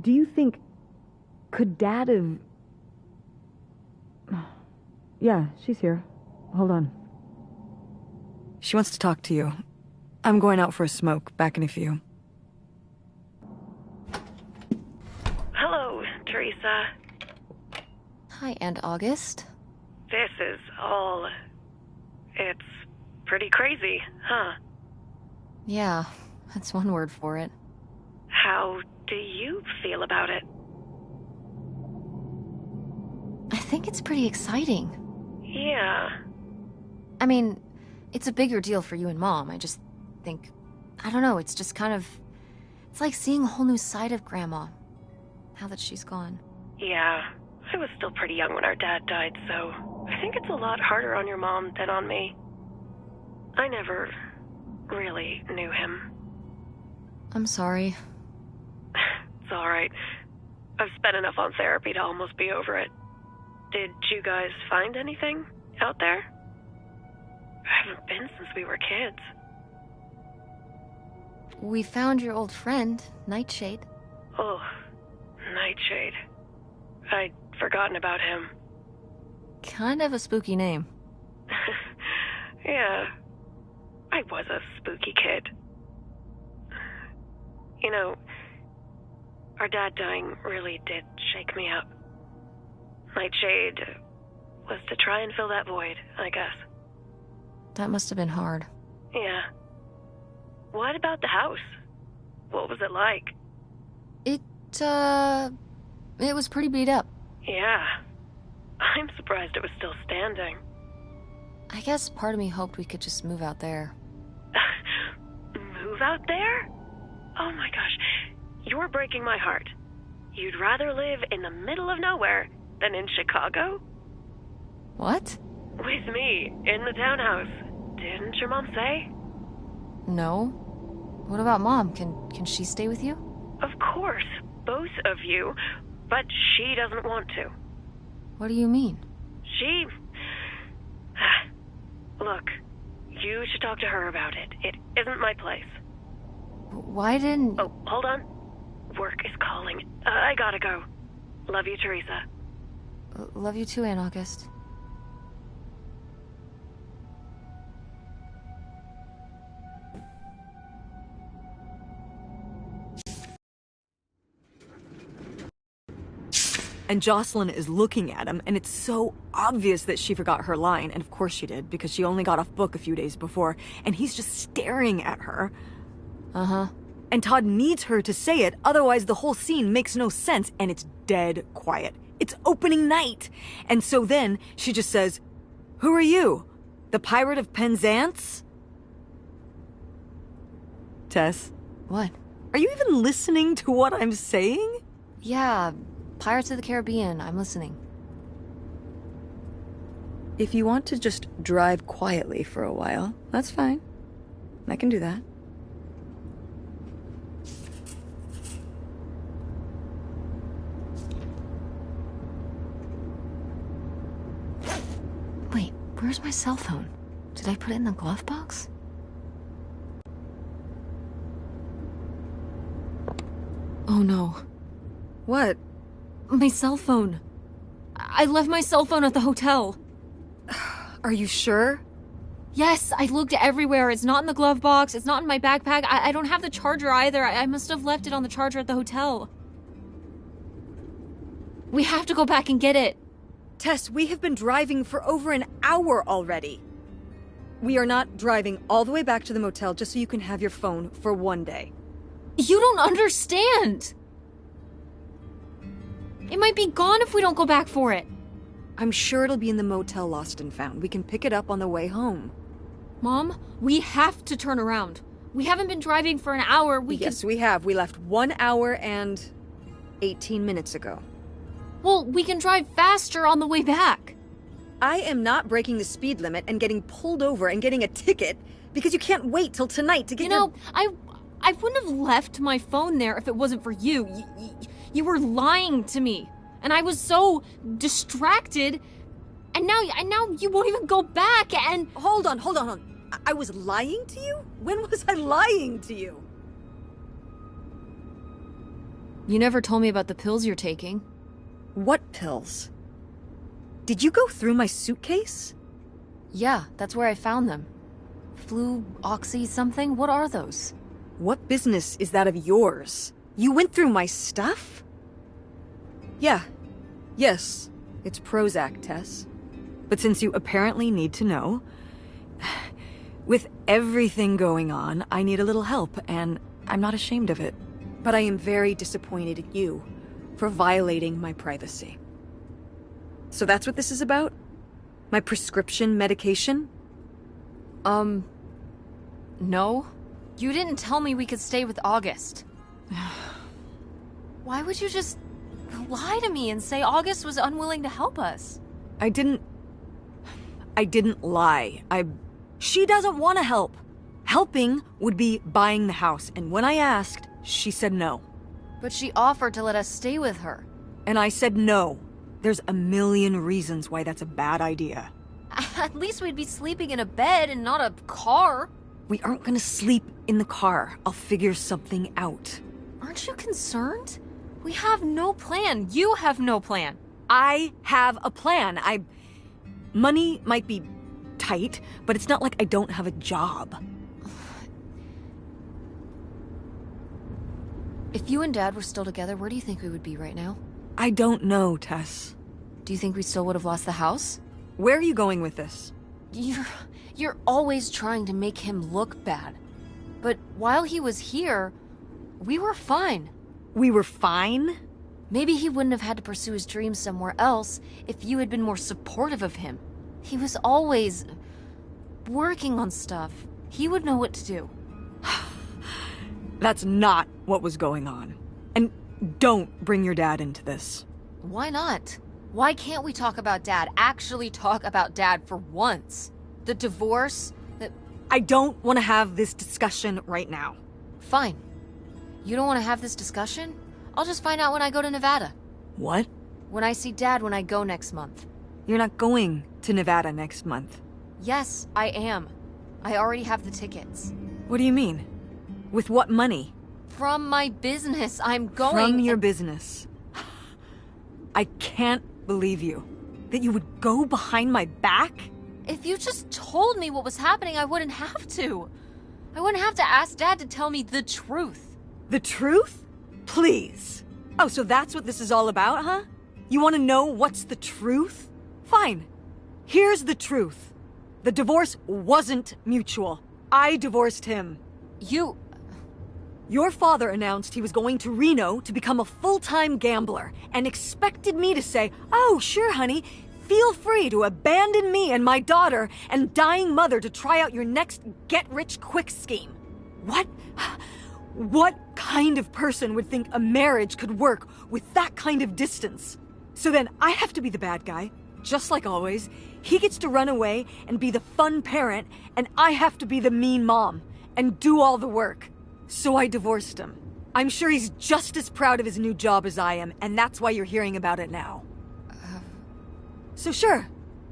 Do you think... Could Dad have... Yeah, she's here. Hold on. She wants to talk to you. I'm going out for a smoke. Back in a few. Hello, Teresa. Hi, Aunt August. This is all... It's pretty crazy, huh? Yeah, that's one word for it. How do you feel about it? I think it's pretty exciting. Yeah. I mean, it's a bigger deal for you and Mom. I just think... I don't know, it's just kind of... It's like seeing a whole new side of Grandma, now that she's gone. Yeah. I was still pretty young when our dad died, so I think it's a lot harder on your mom than on me. I never really knew him. I'm sorry. It's alright. I've spent enough on therapy to almost be over it. Did you guys find anything out there? I haven't been since we were kids. We found your old friend, Nightshade. Oh, Nightshade. I'd forgotten about him. Kind of a spooky name. Yeah. I was a spooky kid. You know, our dad dying really did shake me up. Nightshade was to try and fill that void, I guess. That must have been hard. Yeah. What about the house? What was it like? It was pretty beat up. Yeah. I'm surprised it was still standing. I guess part of me hoped we could just move out there. Move out there? Oh my gosh. You're breaking my heart. You'd rather live in the middle of nowhere than in Chicago? What? With me, in the townhouse. Didn't your mom say? No. What about Mom? Can she stay with you? Of course, both of you, but she doesn't want to. What do you mean? She... Look, you should talk to her about it. It isn't my place. Why didn't... Oh, hold on. Work is calling. I gotta go. Love you, Teresa. Love you too, Aunt August. And Jocelyn is looking at him, and it's so obvious that she forgot her line, and of course she did, because she only got off book a few days before, and he's just staring at her. Uh-huh. And Todd needs her to say it, otherwise the whole scene makes no sense, and it's dead quiet. It's opening night! And so then, she just says, "Who are you? The Pirate of Penzance?" Tess, What? are you even listening to what I'm saying? Yeah, Pirates of the Caribbean. I'm listening. If you want to just drive quietly for a while, that's fine. I can do that. Wait, where's my cell phone? Did I put it in the glove box? Oh no. What? My cell phone. I left my cell phone at the hotel. Are you sure? Yes, I looked everywhere. It's not in the glove box. It's not in my backpack. I don't have the charger either. I must have left it on the charger at the hotel. We have to go back and get it. Tess, we have been driving for over an hour already. We are not driving all the way back to the motel just so you can have your phone for one day. You don't understand. It might be gone if we don't go back for it. I'm sure it'll be in the motel lost and found. We can pick it up on the way home. Mom, we have to turn around. We haven't been driving for an hour. Yes, we have. We left 1 hour and 18 minutes ago. Well, we can drive faster on the way back. I am not breaking the speed limit and getting pulled over and getting a ticket because you can't wait till tonight to get I wouldn't have left my phone there if it wasn't for you. You were lying to me. And I was so distracted. And now you won't even go back and... Hold on. I was lying to you? When was I lying to you? You never told me about the pills you're taking. What pills? Did you go through my suitcase? Yeah, that's where I found them. Flu, oxy, something? What are those? What business is that of yours? You went through my stuff? Yeah. Yes, it's Prozac, Tess. But since you apparently need to know, with everything going on, I need a little help, and I'm not ashamed of it. But I am very disappointed in you for violating my privacy. So that's what this is about? My prescription medication? No. You didn't tell me we could stay with August. Why would you just lie to me and say August was unwilling to help us? I didn't lie. She doesn't want to help. Helping would be buying the house, and when I asked, she said no. But she offered to let us stay with her. And I said no. There's a million reasons why that's a bad idea. At least we'd be sleeping in a bed and not a car. We aren't gonna sleep in the car. I'll figure something out. Aren't you concerned? We have no plan. You have no plan. I have a plan. Money might be tight, but it's not like I don't have a job. If you and Dad were still together, where do you think we would be right now? I don't know, Tess. Do you think we still would have lost the house? Where are you going with this? You're always trying to make him look bad. But while he was here, we were fine. We were fine? Maybe he wouldn't have had to pursue his dreams somewhere else if you had been more supportive of him. He was always working on stuff. He would know what to do. That's not what was going on. And don't bring your dad into this. Why not? Why can't we talk about Dad? Actually talk about Dad for once? The divorce, I don't want to have this discussion right now. Fine. You don't want to have this discussion? I'll just find out when I go to Nevada. What? When I see Dad when I go next month. You're not going to Nevada next month. Yes, I am. I already have the tickets. What do you mean? With what money? From my business. I'm going... From your business. I can't believe you. That you would go behind my back? If you just told me what was happening, I wouldn't have to. I wouldn't have to ask Dad to tell me the truth. The truth? Please. Oh, so that's what this is all about, huh? You want to know what's the truth? Fine. Here's the truth. The divorce wasn't mutual. I divorced him. Your father announced he was going to Reno to become a full-time gambler and expected me to say, "Oh, sure, honey, feel free to abandon me and my daughter and dying mother to try out your next get-rich-quick scheme." What? What kind of person would think a marriage could work with that kind of distance? So then I have to be the bad guy, just like always. He gets to run away and be the fun parent, and I have to be the mean mom and do all the work. So I divorced him. I'm sure he's just as proud of his new job as I am, and that's why you're hearing about it now. So sure,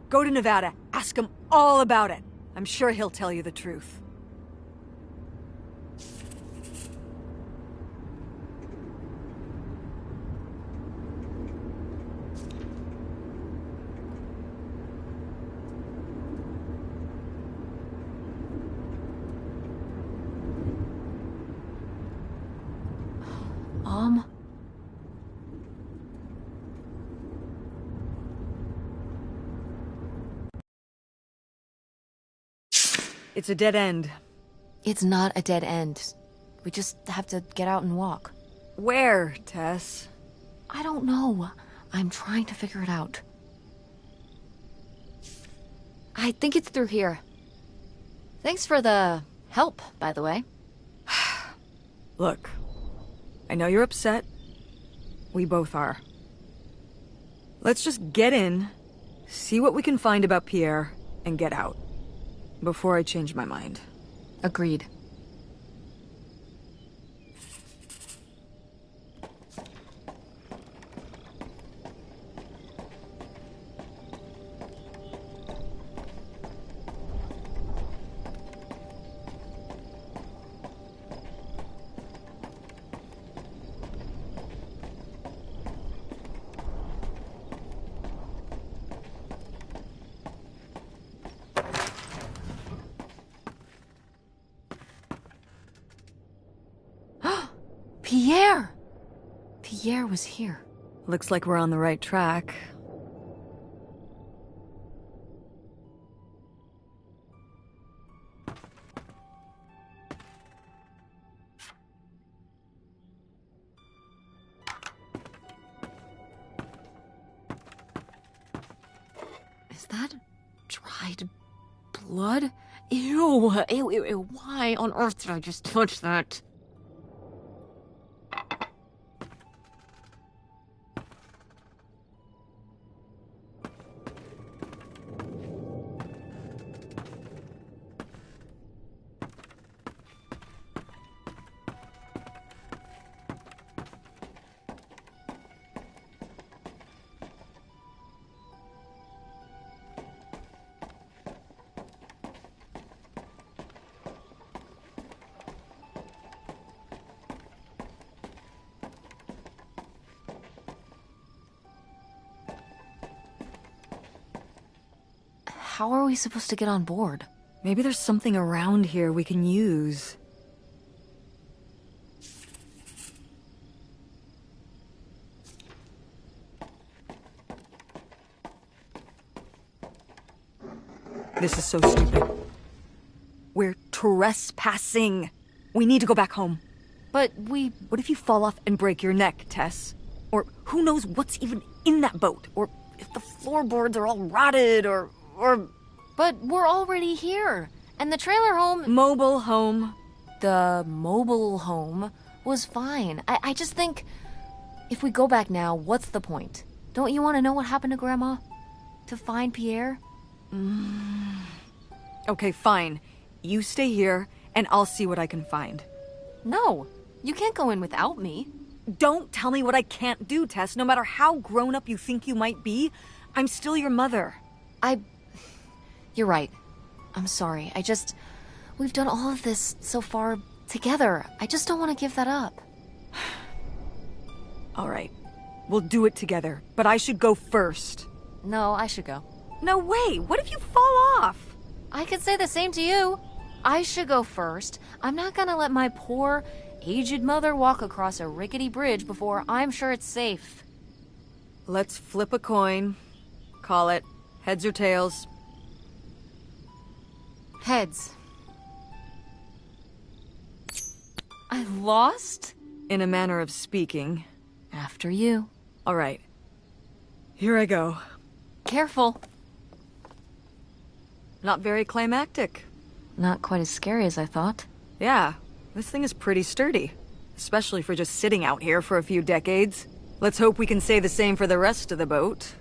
go to Nevada, ask him all about it. I'm sure he'll tell you the truth. It's a dead end. It's not a dead end. We just have to get out and walk. Where, Tess? I don't know. I'm trying to figure it out. I think it's through here. Thanks for the help, by the way. Look, I know you're upset. We both are. Let's just get in, see what we can find about Pierre, and get out. Before I change my mind. Agreed. Pierre! Pierre was here. Looks like we're on the right track. Is that dried blood? Ew, ew, ew, ew. Why on earth did I just touch that? How are we supposed to get on board? Maybe there's something around here we can use. This is so stupid. We're trespassing. We need to go back home. But What if you fall off and break your neck, Tess? Or who knows what's even in that boat? Or if the floorboards are all rotted, or... But we're already here. And the trailer home... Mobile home. The mobile home was fine. I just think... If we go back now, what's the point? Don't you want to know what happened to Grandma? To find Pierre? Okay, fine. You stay here, and I'll see what I can find. No, you can't go in without me. Don't tell me what I can't do, Tess. No matter how grown up you think you might be, I'm still your mother. You're right. I'm sorry. We've done all of this so far together. I just don't want to give that up. All right. We'll do it together, but I should go first. No, I should go. No way! What if you fall off? I could say the same to you. I should go first. I'm not gonna let my poor, aged mother walk across a rickety bridge before I'm sure it's safe. Let's flip a coin. Call it heads or tails. Heads. I lost? In a manner of speaking. After you. All right. Here I go. Careful. Not very climactic. Not quite as scary as I thought. Yeah, This thing is pretty sturdy, especially for just sitting out here for a few decades. Let's hope we can say the same for the rest of the boat.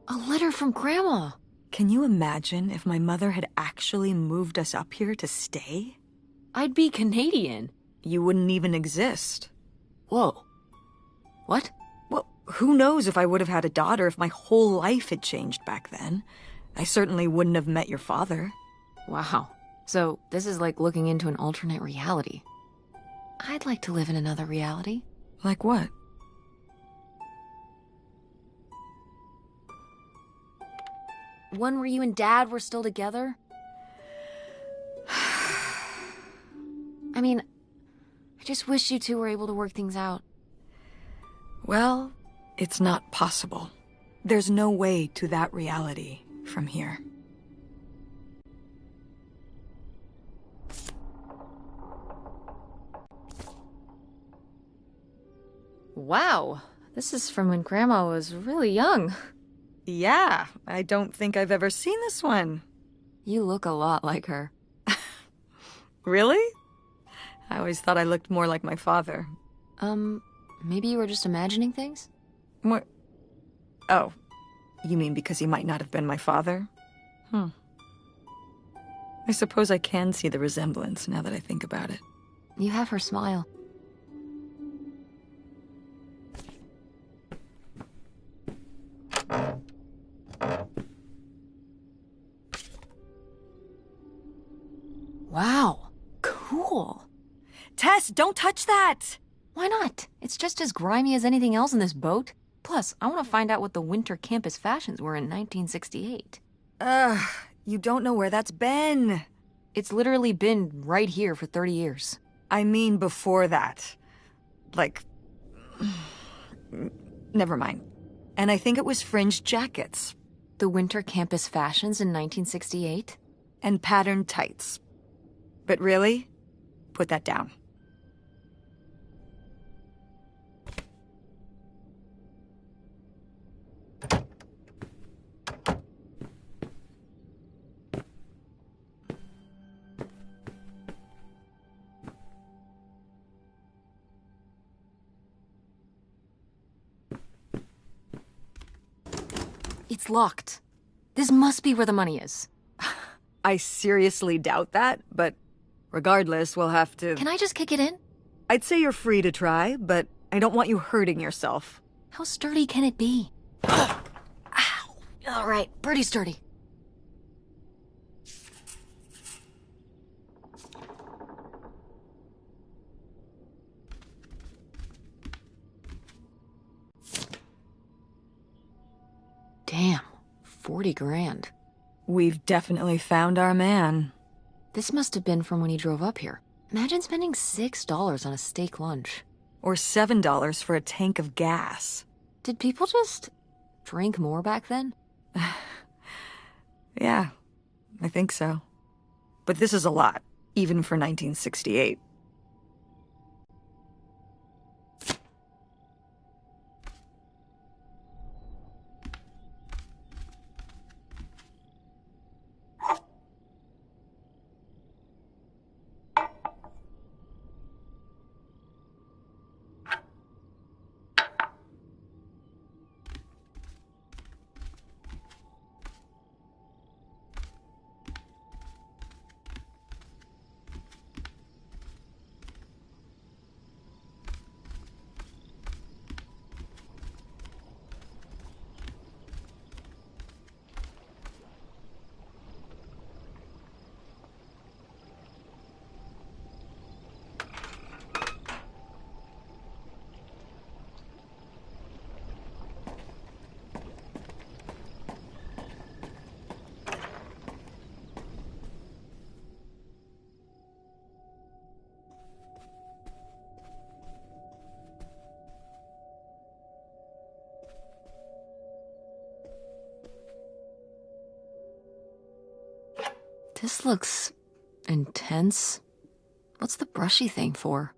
A letter from Grandma. Can you imagine if my mother had actually moved us up here to stay? I'd be Canadian. You wouldn't even exist. Whoa. What? Well, who knows if I would have had a daughter if my whole life had changed back then. I certainly wouldn't have met your father. Wow. So, this is like looking into an alternate reality. I'd like to live in another reality. Like what? One where you and Dad were still together? I mean, I just wish you two were able to work things out. Well, it's not possible. There's no way to that reality from here. Wow, this is from when Grandma was really young. Yeah, I don't think I've ever seen this one. You look a lot like her. Really? I always thought I looked more like my father. Maybe you were just imagining things? What? Oh, you mean because he might not have been my father? I suppose I can see the resemblance now that I think about it. You have her smile. Wow, cool. Tess, don't touch that! Why not? It's just as grimy as anything else in this boat. Plus, I want to find out what the winter campus fashions were in 1968. You don't know where that's been. It's literally been right here for 30 years. I mean before that. Like... Never mind. And I think it was fringed jackets. The winter campus fashions in 1968? And patterned tights. But really, put that down. It's locked. This must be where the money is. I seriously doubt that, but regardless, we'll have to... Can I just kick it in? I'd say you're free to try, but I don't want you hurting yourself. How sturdy can it be? Ow! All right, pretty sturdy. Damn, 40 grand. We've definitely found our man. This must have been from when he drove up here. Imagine spending $6 on a steak lunch. Or $7 for a tank of gas. Did people just drink more back then? Yeah, I think so. But this is a lot, even for 1968. This looks intense. What's the brushy thing for?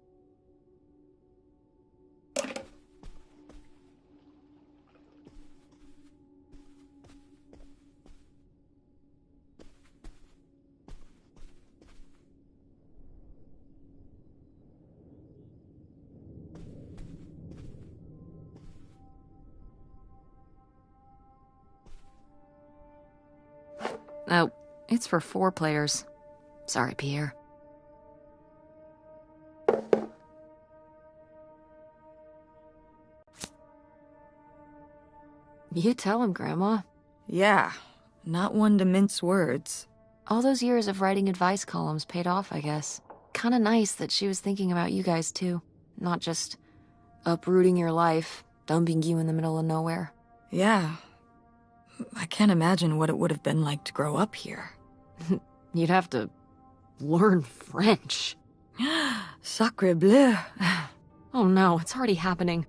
Oh, it's for 4 players. Sorry, Pierre. You tell him, Grandma. Yeah, not one to mince words. All those years of writing advice columns paid off, I guess. Kinda nice that she was thinking about you guys, too. Not just uprooting your life, dumping you in the middle of nowhere. Yeah. I can't imagine what it would have been like to grow up here. You'd have to learn French. Sacre bleu. Oh no, it's already happening.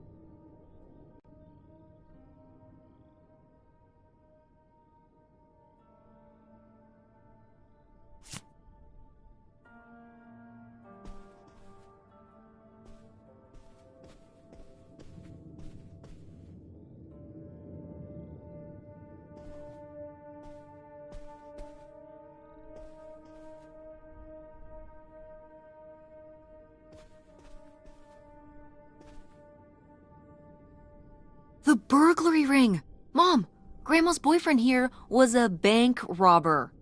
The burglary ring! Mom, Grandma's boyfriend here was a bank robber.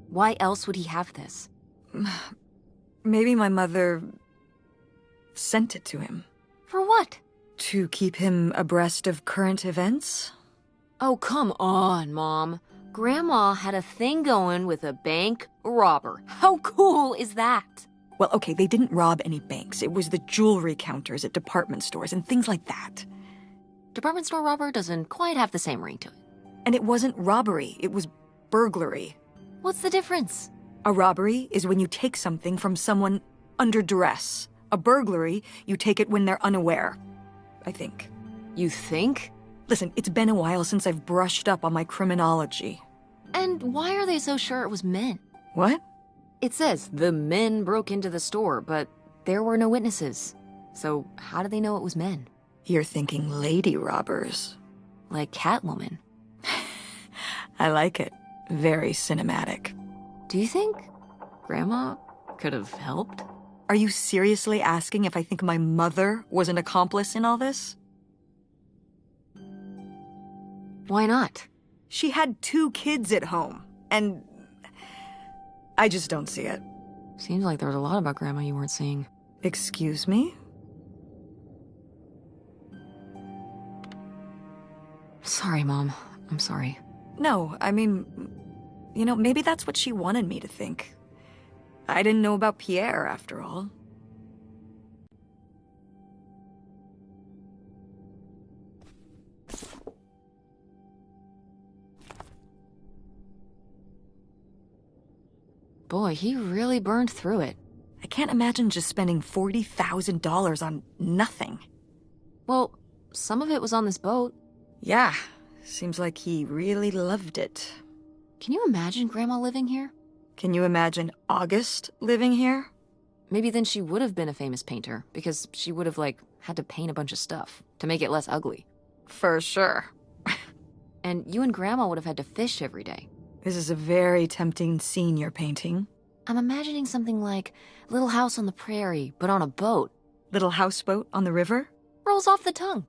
Why else would he have this? Maybe my mother sent it to him. For what? To keep him abreast of current events? Oh, come on, Mom. Grandma had a thing going with a bank robber. How cool is that? Well, okay, they didn't rob any banks. It was the jewelry counters at department stores and things like that. Department store robber doesn't quite have the same ring to it. And it wasn't robbery, it was burglary. What's the difference? A robbery is when you take something from someone under duress. A burglary, you take it when they're unaware. I think. You think? Listen, it's been a while since I've brushed up on my criminology. And why are they so sure it was men? What? It says the men broke into the store, but there were no witnesses. So how do they know it was men? You're thinking lady robbers. Like Catwoman. I like it. Very cinematic. Do you think Grandma could have helped? Are you seriously asking if I think my mother was an accomplice in all this? Why not? She had 2 kids at home, and I just don't see it. Seems like there was a lot about Grandma you weren't seeing. Excuse me? Sorry, Mom. I'm sorry. No, I mean, you know, maybe that's what she wanted me to think. I didn't know about Pierre, after all. Boy, he really burned through it. I can't imagine just spending $40,000 on nothing. Well, some of it was on this boat. Yeah, seems like he really loved it. Can you imagine Grandma living here? Can you imagine August living here? Maybe then she would have been a famous painter, because she would have, had to paint a bunch of stuff to make it less ugly. For sure. And you and Grandma would have had to fish every day. This is a very tempting scene you're painting. I'm imagining something like Little House on the Prairie, but on a boat. Little houseboat on the river? Rolls off the tongue.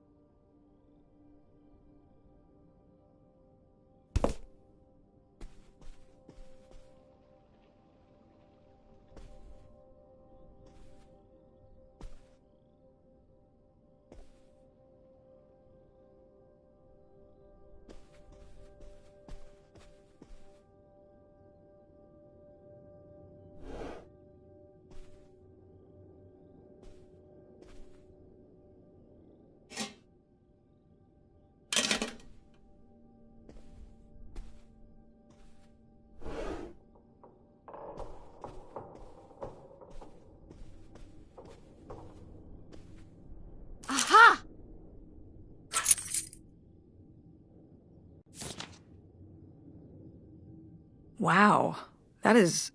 Wow, that is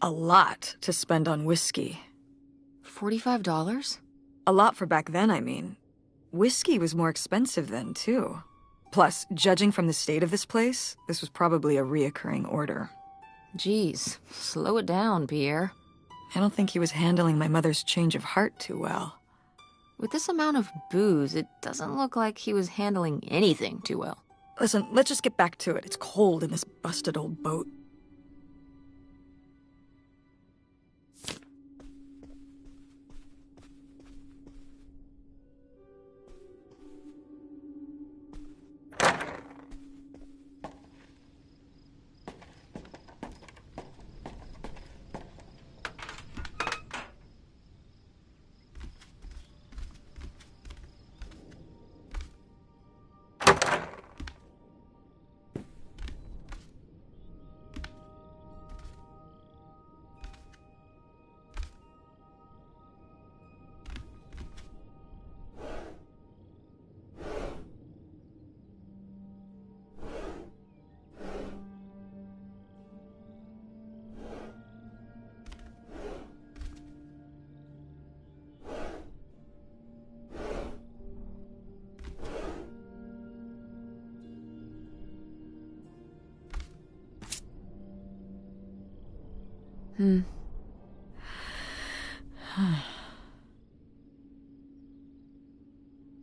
a lot to spend on whiskey. $45? A lot for back then, I mean. Whiskey was more expensive then, too. Plus, judging from the state of this place, this was probably a reoccurring order. Geez, slow it down, Pierre. I don't think he was handling my mother's change of heart too well. With this amount of booze, it doesn't look like he was handling anything too well. Listen, let's just get back to it. It's cold in this busted old boat.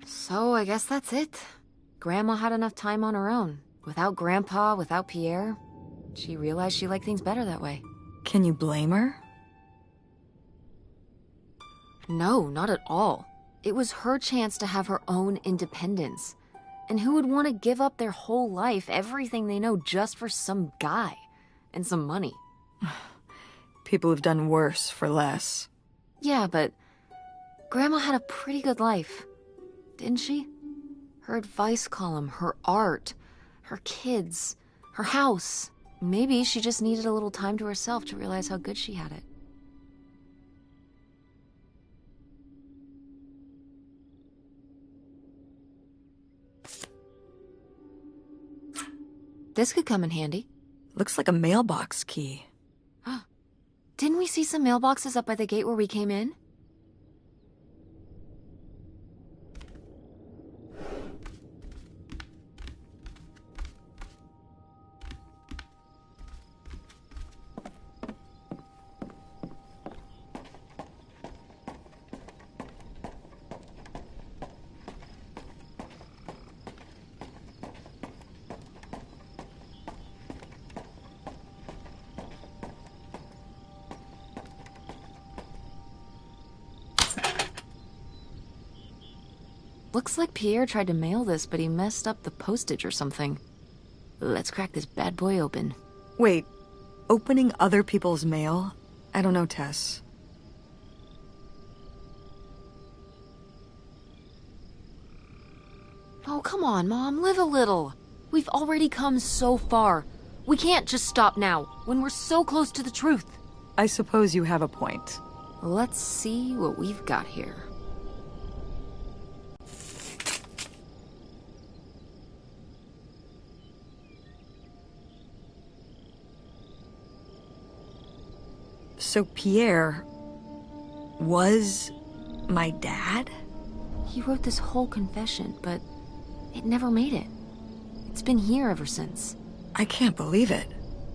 So I guess that's it. Grandma had enough time on her own. Without Grandpa, without Pierre. She realized she liked things better that way. Can you blame her? No, not at all. It was her chance to have her own independence. And who would want to give up their whole life, everything they know, just for some guy and some money? People have done worse for less. Yeah, but Grandma had a pretty good life, didn't she? Her advice column, her art, her kids, her house. Maybe she just needed a little time to herself to realize how good she had it. This could come in handy. Looks like a mailbox key. Didn't we see some mailboxes up by the gate where we came in? Looks like Pierre tried to mail this, but he messed up the postage or something. Let's crack this bad boy open. Wait, opening other people's mail? I don't know, Tess. Oh, come on, Mom, live a little. We've already come so far. We can't just stop now, when we're so close to the truth. I suppose you have a point. Let's see what we've got here. So Pierre was my dad? He wrote this whole confession, but it never made it. It's been here ever since. I can't believe it.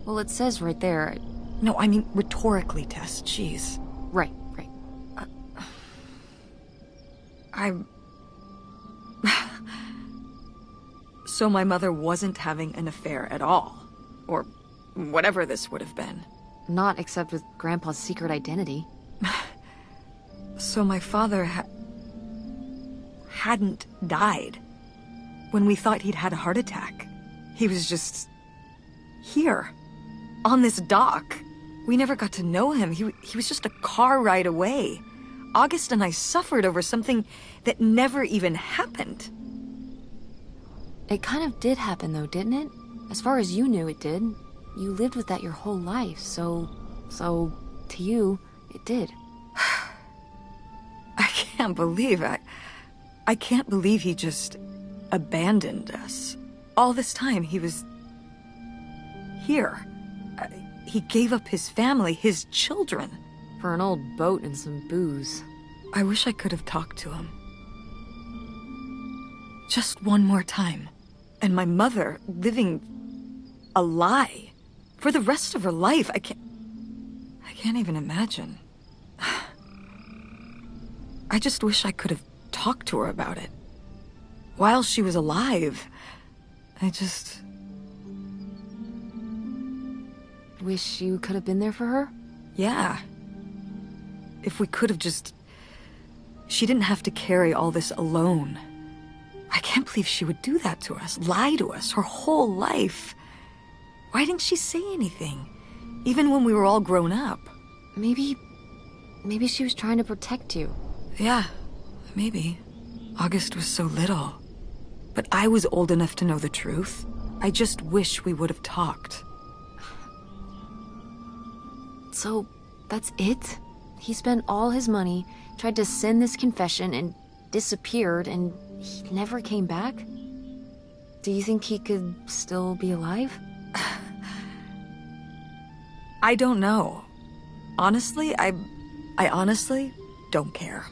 Well, it says right there. No, I mean rhetorically, Tess. Jeez. Right. So my mother wasn't having an affair at all. Or whatever this would have been. Not except with Grandpa's secret identity. So my father hadn't died. When we thought he'd had a heart attack, he was just here, on this dock. We never got to know him. He was just a car ride away. August and I suffered over something that never even happened. It kind of did happen though, didn't it? As far as you knew, it did. You lived with that your whole life, so to you, it did. I can't believe I can't believe he just abandoned us. All this time, he was here. He gave up his family, his children. For an old boat and some booze. I wish I could have talked to him. Just one more time. And my mother living a lie for the rest of her life. I can't even imagine. I just wish I could have talked to her about it. While she was alive. Wish you could have been there for her? Yeah. If we could have just... She didn't have to carry all this alone. I can't believe she would do that to us, lie to us, her whole life. Why didn't she say anything? Even when we were all grown up. Maybe she was trying to protect you. Yeah, maybe. August was so little. But I was old enough to know the truth. I just wish we would have talked. So, that's it? He spent all his money, tried to send this confession, and disappeared, and he never came back? Do you think he could still be alive? I don't know. Honestly, I honestly don't care.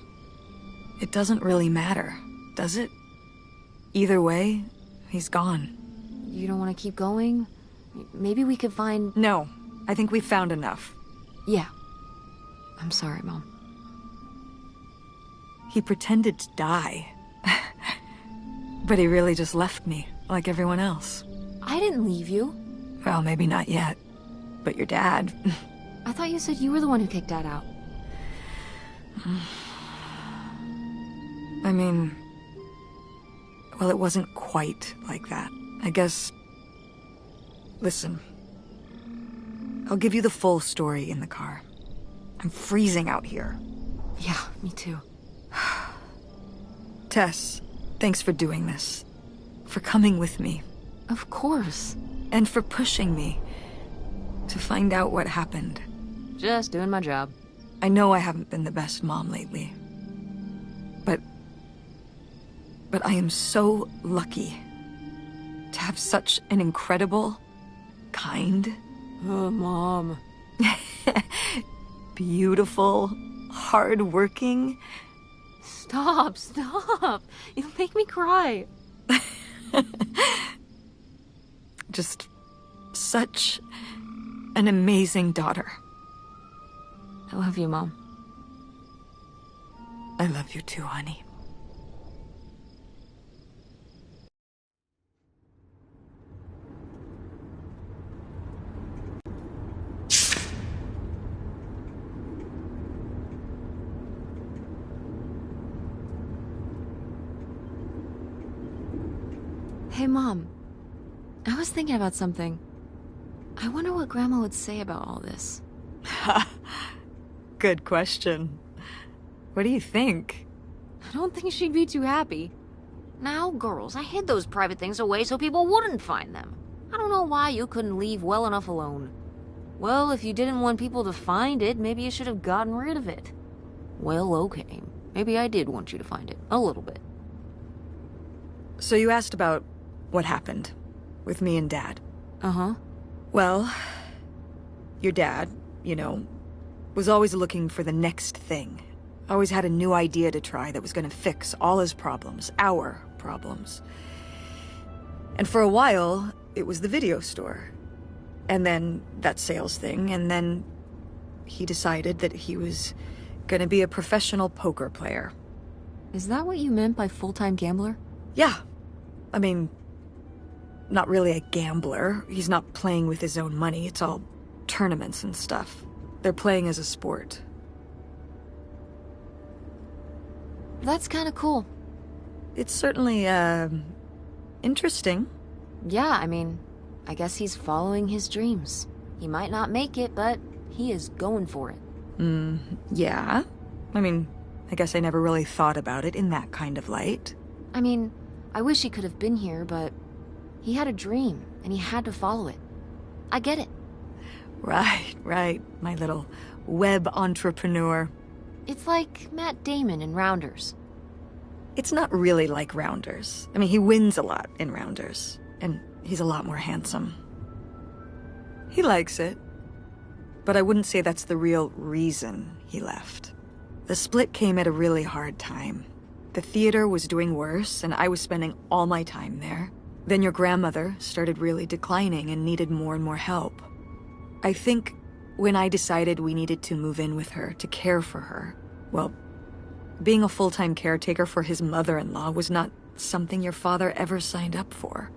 It doesn't really matter, does it? Either way, he's gone. You don't want to keep going? Maybe we could find... No, I think we've found enough. Yeah. I'm sorry, Mom. He pretended to die. But he really just left me, like everyone else. I didn't leave you. Well, maybe not yet. But your dad... I thought you said you were the one who kicked Dad out. I mean... Well, it wasn't quite like that. I guess... Listen. I'll give you the full story in the car. I'm freezing out here. Yeah, me too. Tess, thanks for doing this. For coming with me. Of course. And for pushing me to find out what happened. Just doing my job. I know I haven't been the best mom lately. But I am so lucky to have such an incredible, kind... Oh, Mom. beautiful, hard-working... Stop. You'll make me cry. Just such an amazing daughter. I love you, Mom. I love you too, honey. Hey, Mom. I was thinking about something. I wonder what Grandma would say about all this. Good question. What do you think? I don't think she'd be too happy. Now, girls, I hid those private things away so people wouldn't find them. I don't know why you couldn't leave well enough alone. Well, if you didn't want people to find it, maybe you should have gotten rid of it. Well, okay. Maybe I did want you to find it. A little bit. So you asked about what happened with me and Dad. Uh-huh. Well, your dad, you know, was always looking for the next thing. Always had a new idea to try that was going to fix all his problems, our problems. And for a while, it was the video store. And then that sales thing, and then he decided that he was going to be a professional poker player. Is that what you meant by full-time gambler? Yeah. I mean, not really a gambler. He's not playing with his own money. It's all tournaments and stuff. They're playing as a sport. That's kind of cool. It's certainly, interesting. Yeah, I mean, I guess he's following his dreams. He might not make it, but he is going for it. Yeah. I mean, I guess I never really thought about it in that kind of light. I mean, I wish he could have been here, but he had a dream, and he had to follow it. I get it. Right, my little web entrepreneur. It's like Matt Damon in Rounders. It's not really like Rounders. I mean, he wins a lot in Rounders, and he's a lot more handsome. He likes it. But I wouldn't say that's the real reason he left. The split came at a really hard time. The theater was doing worse, and I was spending all my time there. Then your grandmother started really declining and needed more and more help. I think when I decided we needed to move in with her to care for her, well, being a full-time caretaker for his mother-in-law was not something your father ever signed up for.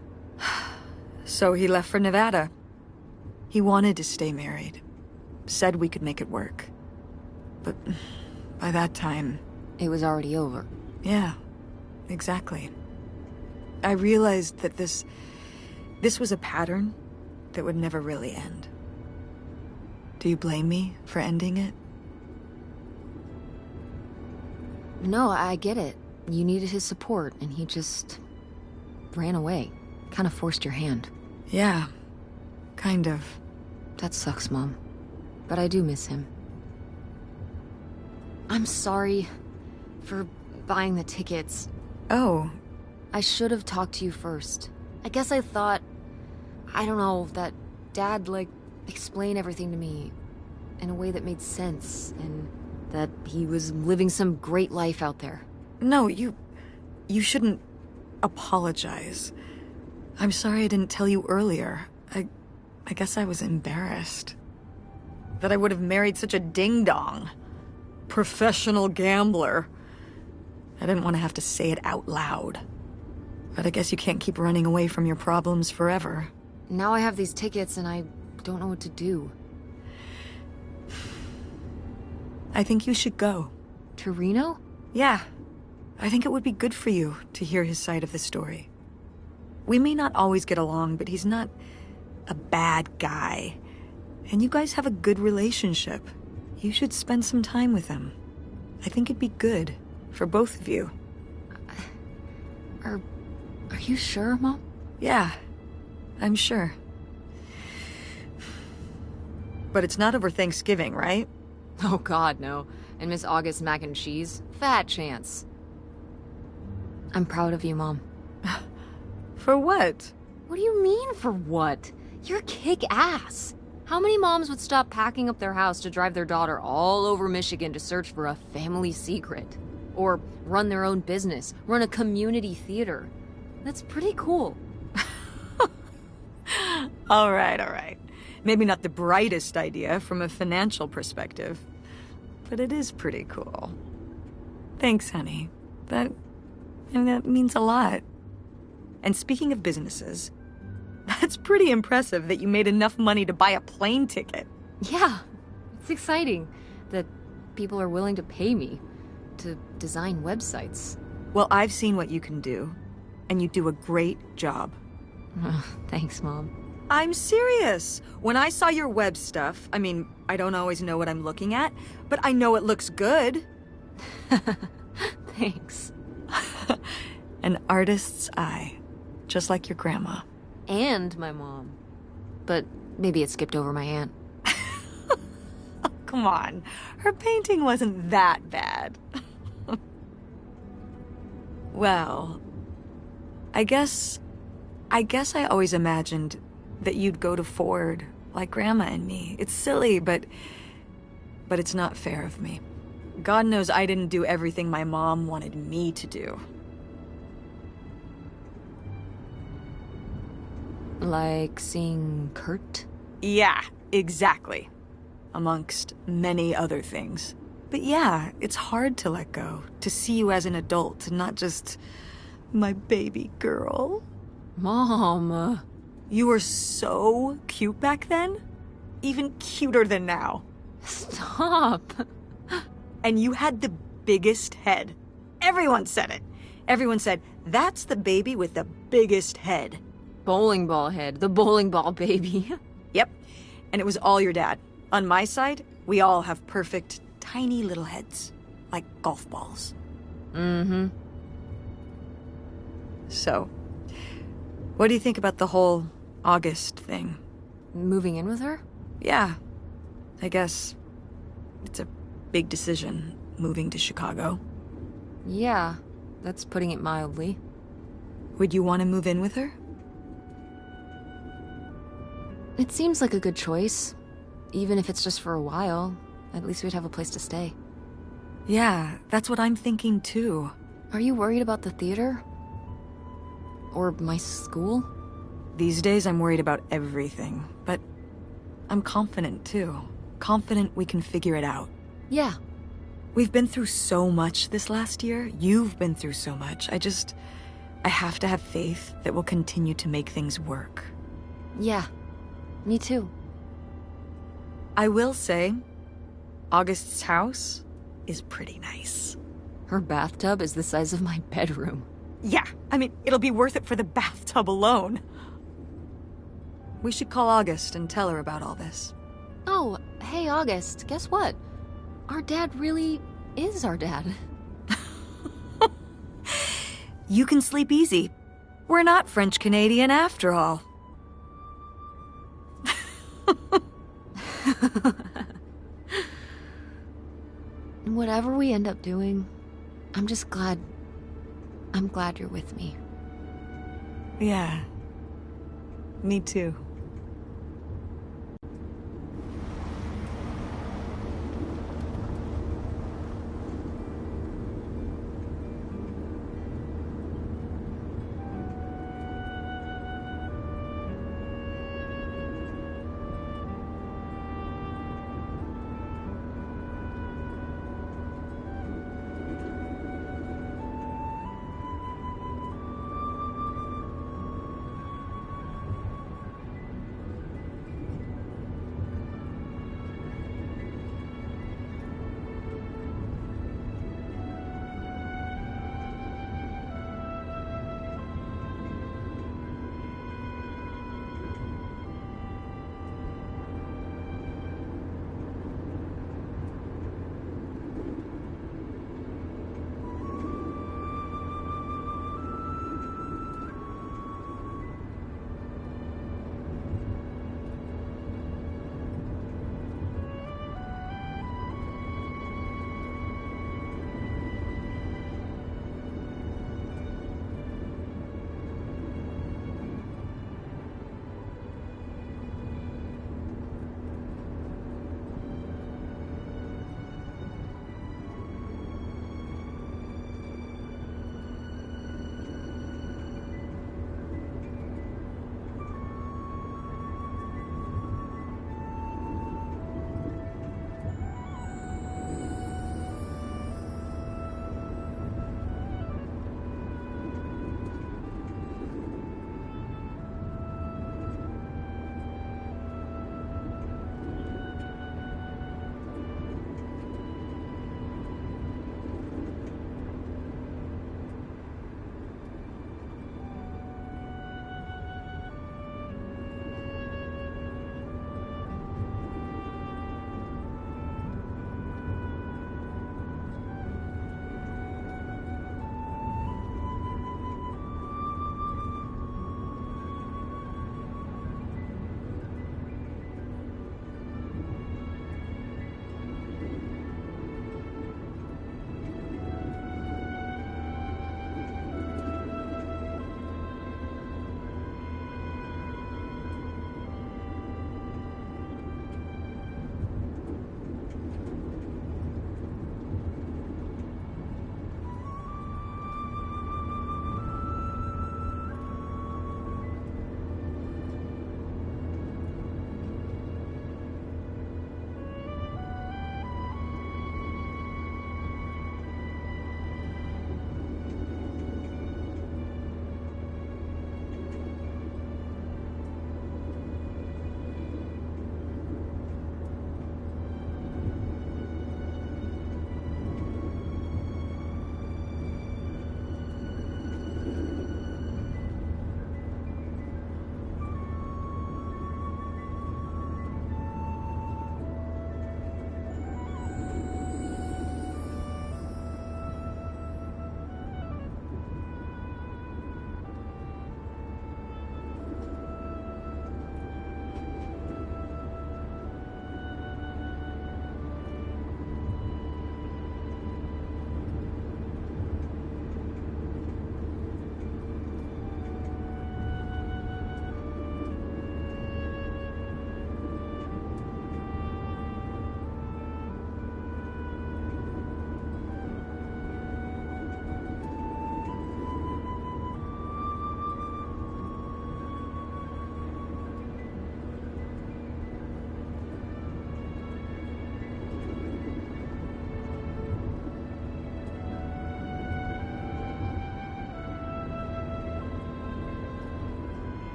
So he left for Nevada. He wanted to stay married. Said we could make it work. But by that time... It was already over. Yeah, exactly. I realized that this was a pattern that would never really end. Do you blame me for ending it? No, I get it. You needed his support, and he just ran away. Kind of forced your hand. Yeah, kind of. That sucks, Mom. But I do miss him. I'm sorry for buying the tickets. Oh. I should have talked to you first. I guess I thought, I don't know, that Dad, explain everything to me in a way that made sense, and that he was living some great life out there. No, you shouldn't apologize. I'm sorry I didn't tell you earlier. I guess I was embarrassed. That I would have married such a ding-dong. Professional gambler. I didn't want to have to say it out loud. But I guess you can't keep running away from your problems forever. Now I have these tickets and I don't know what to do. I think you should go. To Reno? Yeah. I think it would be good for you to hear his side of the story. We may not always get along, but he's not a bad guy. And you guys have a good relationship. You should spend some time with him. I think it'd be good for both of you. Are you sure, Mom? Yeah, I'm sure. But it's not over Thanksgiving, right? Oh God, no. And Miss August mac and cheese? Fat chance. I'm proud of you, Mom. For what? What do you mean, for what? You're kick-ass. How many moms would stop packing up their house to drive their daughter all over Michigan to search for a family secret? Or run their own business, run a community theater? That's pretty cool. All right. Maybe not the brightest idea from a financial perspective, but it is pretty cool. Thanks, honey. That means a lot. And speaking of businesses, that's pretty impressive that you made enough money to buy a plane ticket. Yeah, it's exciting that people are willing to pay me to design websites. Well, I've seen what you can do, and you do a great job. Thanks, Mom. I'm serious. When I saw your web stuff, I don't always know what I'm looking at, but I know it looks good. Thanks. An artist's eye, just like your grandma. And my mom. But maybe it skipped over my aunt. Come on, her painting wasn't that bad. Well, I guess I always imagined that you'd go to Ford, like Grandma and me. It's silly, but it's not fair of me. God knows I didn't do everything my mom wanted me to do. Like seeing Kurt? Yeah, exactly. Amongst many other things. But yeah, it's hard to let go, to see you as an adult, and not just my baby girl. Mom. You were so cute back then. Even cuter than now. Stop. And you had the biggest head. Everyone said it. Everyone said, that's the baby with the biggest head. Bowling ball head. The bowling ball baby. Yep. And it was all your dad. On my side, we all have perfect, tiny little heads. Like golf balls. Mm-hmm. So, what do you think about the whole August thing? Moving in with her? Yeah. I guess it's a big decision, moving to Chicago. Yeah, that's putting it mildly. Would you want to move in with her? It seems like a good choice. Even if it's just for a while, at least we'd have a place to stay. Yeah, that's what I'm thinking too. Are you worried about the theater? Or my school? These days I'm worried about everything, but I'm confident too. Confident we can figure it out. Yeah. We've been through so much this last year. You've been through so much. I have to have faith that we'll continue to make things work. Yeah. Me too. I will say, August's house is pretty nice. Her bathtub is the size of my bedroom. Yeah, I mean, it'll be worth it for the bathtub alone. We should call August and tell her about all this. Oh, hey August, guess what? Our dad really is our dad. You can sleep easy. We're not French-Canadian after all. Whatever we end up doing, I'm glad you're with me. Yeah. Me too.